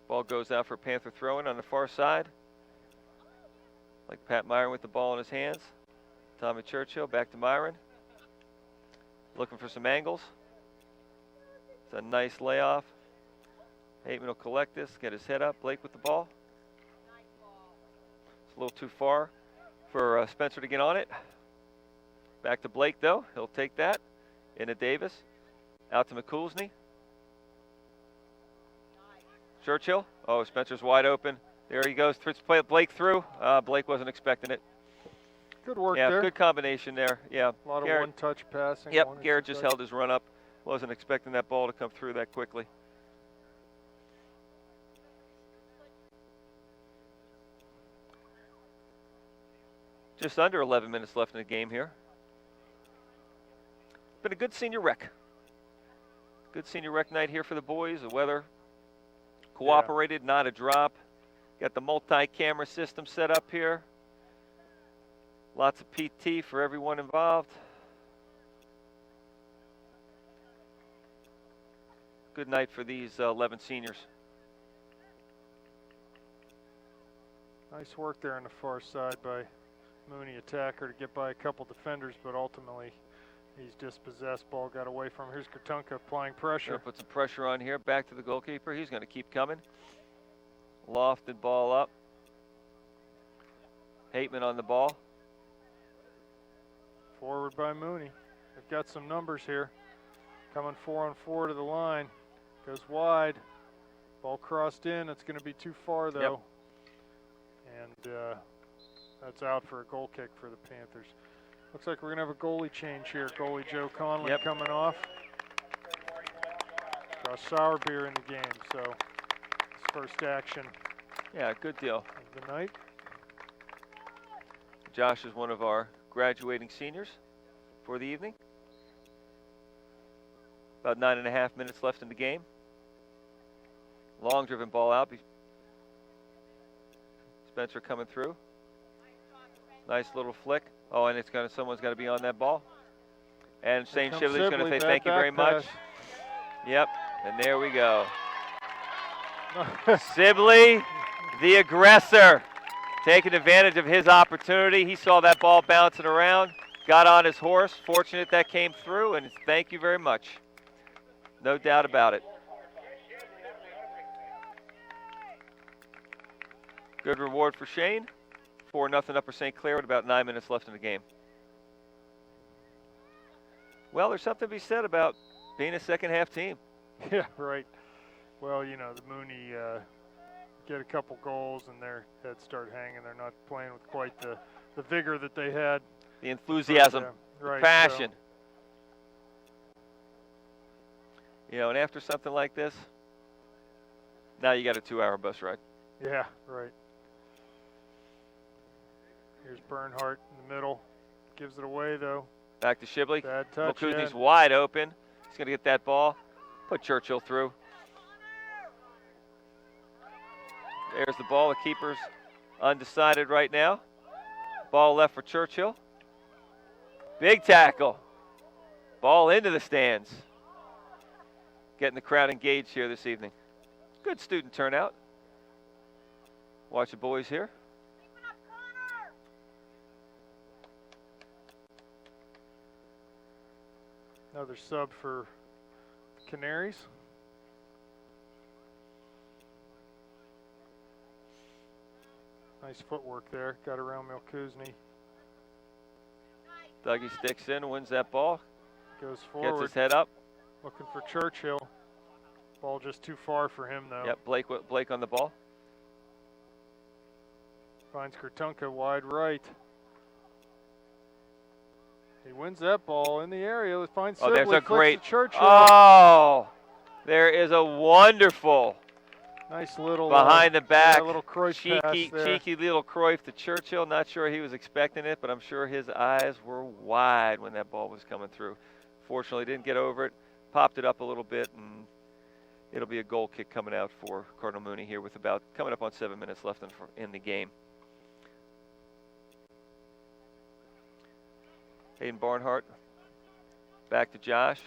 Ball goes out for Panther throw-in on the far side. Like Pat Myron with the ball in his hands. Tommy Churchill back to Myron. Looking for some angles. It's a nice layoff. Hateman will collect this, get his head up. Blake with the ball. It's a little too far for Spencer to get on it. Back to Blake though. He'll take that. Into Davis. Out to McCoolsney. Churchill. Oh, Spencer's wide open. There he goes. Blake through. Blake wasn't expecting it. Good work there. Yeah, good combination there. Yeah. A lot of one-touch passing. Yep, Garrett just held his run up. Wasn't expecting that ball to come through that quickly. Just under 11 minutes left in the game here. Been a good senior rec. Good senior rec night here for the boys. The weather cooperated, not a drop. Got the multi-camera system set up here. Lots of PT for everyone involved. Good night for these 11 seniors. Nice work there on the far side by Mooney attacker to get by a couple defenders, but ultimately He's dispossessed. Ball got away from him. Here's Kartunka applying pressure. Gonna put some pressure on here. Back to the goalkeeper. He's going to keep coming. Lofted ball up. Hateman on the ball. Forward by Mooney. They've got some numbers here. Coming 4-on-4 to the line. Goes wide. Ball crossed in. It's going to be too far, though. Yep. And that's out for a goal kick for the Panthers. Looks like we're going to have a goalie change here. Goalie Joe Conley coming off. Josh Sourbeer in the game, so his first action. Yeah, good deal. Of the night. Josh is one of our graduating seniors for the evening. About 9.5 minutes left in the game. Long driven ball out. Spencer coming through. Nice little flick. Oh, and it's gonna. Someone's got to be on that ball. And Shane Shibley's going to say thank you very much. Yep, and there we go. Sibley, the aggressor, taking advantage of his opportunity. He saw that ball bouncing around, got on his horse. Fortunate that came through, and thank you very much. No doubt about it. Good reward for Shane. 4-0 Upper St. Clair with about 9 minutes left in the game. Well, there's something to be said about being a second-half team. Yeah, right. Well, you know, the Mooney get a couple goals and their heads start hanging. They're not playing with quite the vigor that they had. The enthusiasm, right, the passion. So. You know, and after something like this, now you got a 2-hour bus ride. Yeah, right. Here's Bernhardt in the middle. Gives it away, though. Back to Shibley. Bad touch. Mulkuzny's wide open. He's going to get that ball. Put Churchill through. There's the ball. The keeper's undecided right now. Ball left for Churchill. Big tackle. Ball into the stands. Getting the crowd engaged here this evening. Good student turnout. Watch the boys here. Another sub for the Canaries. Nice footwork there. Got around Mulkuzny. Dougie sticks in, wins that ball. Goes forward. Gets his head up. Looking for Churchill. Ball just too far for him, though. Yep, Blake on the ball. Finds Kartunka wide right. He wins that ball in the area. Let's find Sibley. There's a great Churchill. Oh, there is a wonderful nice little behind the back, little Cruyff pass there. cheeky little Cruyff to Churchill. Not sure he was expecting it, but I'm sure his eyes were wide when that ball was coming through. Fortunately, didn't get over it. Popped it up a little bit, and it'll be a goal kick coming out for Cardinal Mooney here with about coming up on 7 minutes left in the game. Hayden Barnhart, back to Josh.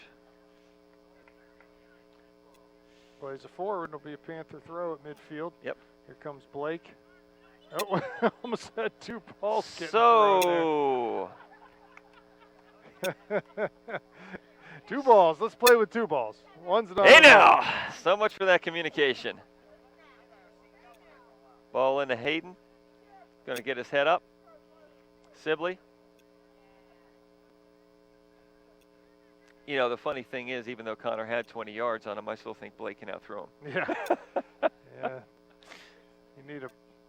Plays a forward. It'll be a Panther throw at midfield. Yep. Here comes Blake. Oh, almost had two balls getting thrown there. Two balls. Let's play with two balls. One's not. Hey now! So much for that communication. Ball into Hayden. Going to get his head up. Sibley. You know, the funny thing is, even though Connor had 20 yards on him, I still think Blake can outthrow him. Yeah. Yeah. You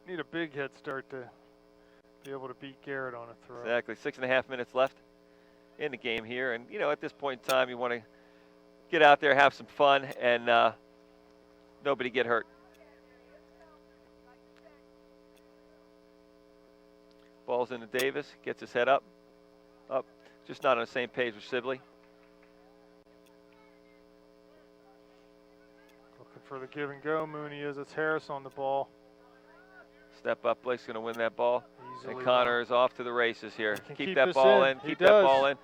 need a big head start to be able to beat Garrett on a throw. Exactly. 6.5 minutes left in the game here. And, you know, at this point in time, you want to get out there, have some fun, and nobody get hurt. Ball's into Davis. Gets his head up. Up. Just not on the same page with Sibley. For the give and go, Mooney is. It's Harris on the ball. Step up. Blake's going to win that ball. Easily and Connor is off to the races here. Keep that ball in. Keep that ball in.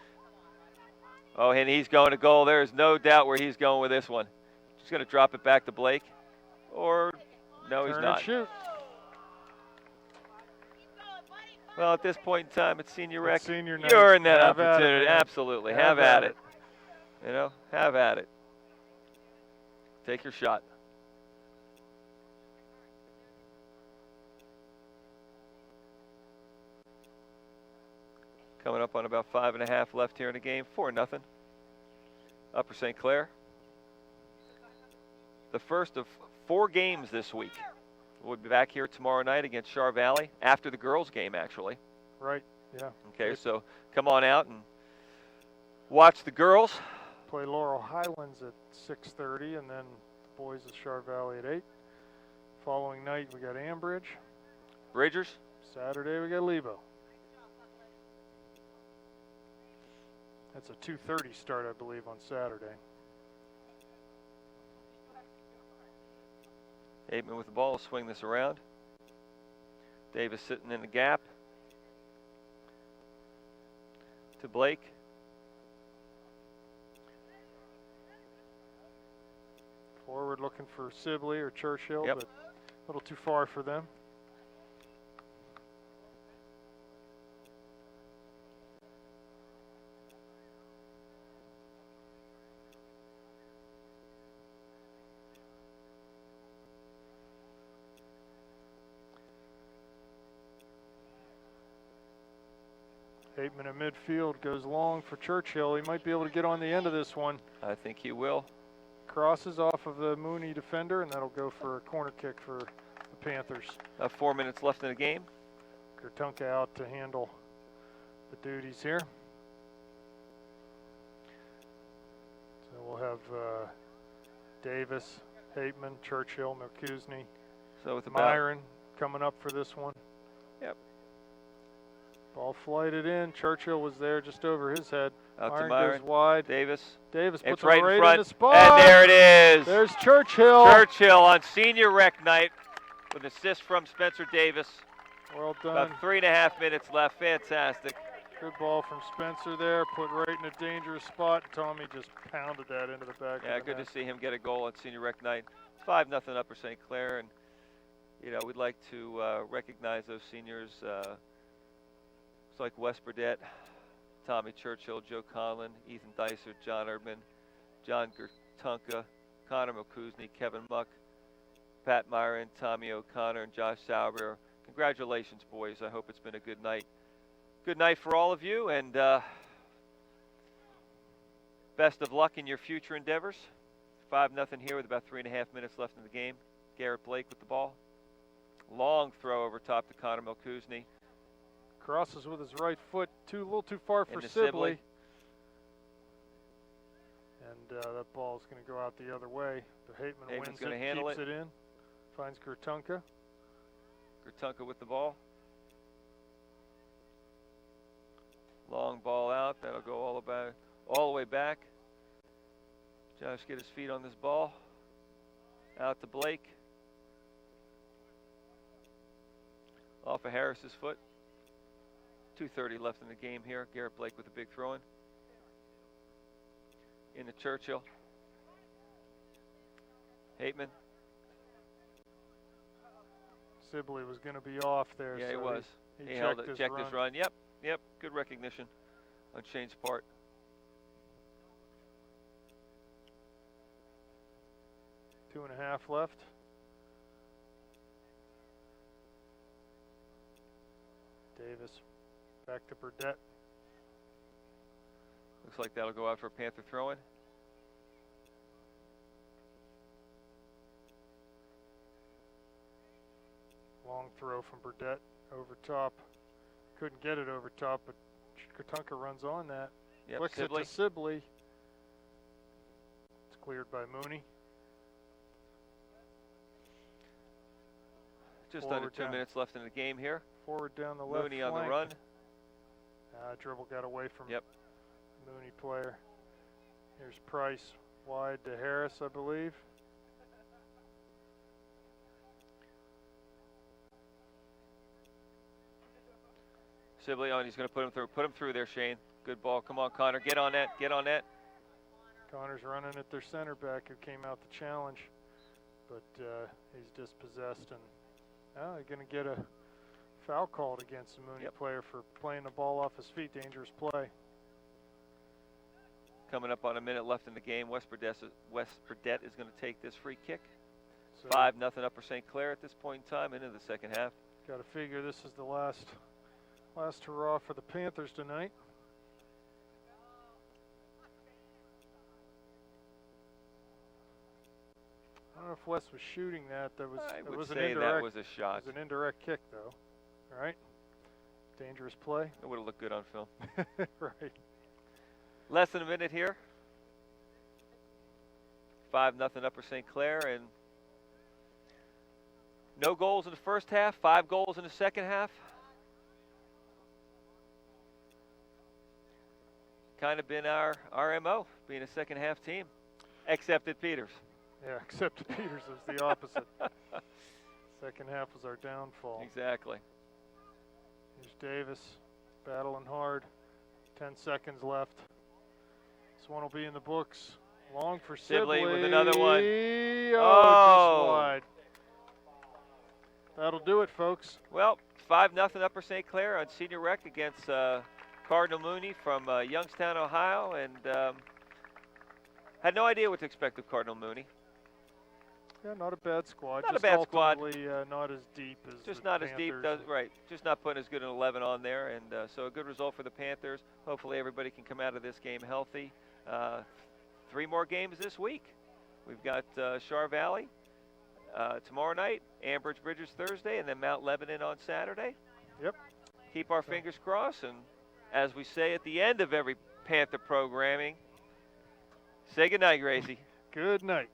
Oh, and he's going to goal. There is no doubt where he's going with this one. Just going to drop it back to Blake. Or, no, he's not. Shoot. Well, at this point in time, it's senior rec. Senior night. You're in that Have at it, opportunity. man. Absolutely. Have at it. You know, have at it. Take your shot. Coming up on about 5.5 left here in the game. 4-0. Upper St. Clair. The first of 4 games this week. We'll be back here tomorrow night against Char Valley after the girls' game, actually. Right, yeah. Okay, so come on out and watch the girls. Play Laurel Highlands at 6:30, and then the boys at Char Valley at 8. Following night, we got Ambridge. Bridgers. Saturday, we got Lebo. That's a 2:30 start, I believe, on Saturday. Aitman with the ball, swing this around. Davis sitting in the gap. To Blake. Forward looking for Sibley or Churchill, Yep. but a little too far for them. Aitman in midfield goes long for Churchill. He might be able to get on the end of this one. I think he will. Crosses off of the Mooney defender, and that'll go for a corner kick for the Panthers. 4 minutes left in the game. Kurtunka out to handle the duties here. So we'll have Davis, Aitman, Churchill, Merkuzny, So with about Myron coming up for this one. Yep. Ball flighted in. Churchill was there just over his head. out Myron to Myron. goes wide. Davis. Davis puts It's it right right in front. in the spot. And there it is. There's Churchill. Churchill on senior rec night with an assist from Spencer Davis. Well done. About 3.5 minutes left. Fantastic. Good ball from Spencer there. Put right in a dangerous spot. Tommy just pounded that into the back Yeah, of the good net. to see him get a goal on senior rec night. 5-0 Upper St. Clair, and you know we'd like to recognize those seniors. It's like Wes Burdette, Tommy Churchill, Joe Conlon, Ethan Dicer, John Erdman, John Gertunka, Connor Milkuzny, Kevin Muck, Pat Myron, Tommy O'Connor, and Josh Sauber. Congratulations, boys. I hope it's been a good night. Good night for all of you, and best of luck in your future endeavors. 5-0 here with about 3.5 minutes left in the game. Garrett Blake with the ball. Long throw over top to Connor Milkuzny. Crosses with his right foot, a little too far for Into Sibley. And that ball is going to go out the other way. But Hateman Hateman's wins gonna it, handle keeps it in, finds Gertunka. Gertunka with the ball. Long ball out. That'll go all the way back. Josh get his feet on this ball. Out to Blake. Off of Harris's foot. 2:30 left in the game here. Garrett Blake with a big throw-in. Into Churchill. Hateman. Sibley was going to be off there. Yeah, so he was. He held checked it, his checked run. his run. Yep. Good recognition on Shane's part. 2.5 left. Davis back to Burdette. Looks like that'll go out for a Panther throw-in. Long throw from Burdette over top. Couldn't get it over top, but Gertunka runs on that. Yep, Flicks Sibley. it to Sibley. It's cleared by Mooney. Just Forward under 2 down. minutes left in the game here. Forward down the left Mooney on flank. the run. Dribble got away from Yep. Mooney player. Here's Price wide to Harris, I believe. Sibley on. He's going to put him through. Put him through there, Shane. Good ball. Come on, Connor. Get on that. Get on that. Connor's running at their center back who came out to challenge, but he's dispossessed, and they're going to get a Foul called against the Mooney player for playing the ball off his feet. Dangerous play. Coming up on a minute left in the game. West Burdett is going to take this free kick. So 5-0 Upper St. Clair at this point in time into the second half. Got to figure this is the last hurrah for the Panthers tonight. I don't know if West was shooting that. I would was say an indirect, that was a shot. It was an indirect kick, though. All right. Dangerous play. It would have looked good on film. Right. Less than a minute here. 5-0 Upper St. Clair, and no goals in the first half, 5 goals in the second half. Kind of been our MO, being a second half team, except at Peters. Yeah, except Peters was the opposite. Second half was our downfall. Exactly. Here's Davis battling hard. 10 seconds left. This one will be in the books. Long for Sibley with another one. Oh, just wide. That'll do it, folks. Well, 5-0 Upper St. Clair on senior rec against Cardinal Mooney from Youngstown, Ohio, and had no idea what to expect of Cardinal Mooney. Yeah, not a bad squad. Not just a bad squad. Not as deep as just the not Panthers. As deep, right? Just not putting as good an 11 on there, and so a good result for the Panthers. Hopefully, everybody can come out of this game healthy. 3 more games this week. We've got Char Valley tomorrow night, Ambridge Bridges Thursday, and then Mount Lebanon on Saturday. Yep. Keep our fingers crossed, and as we say at the end of every Panther programming, say good night, Gracie. Good night.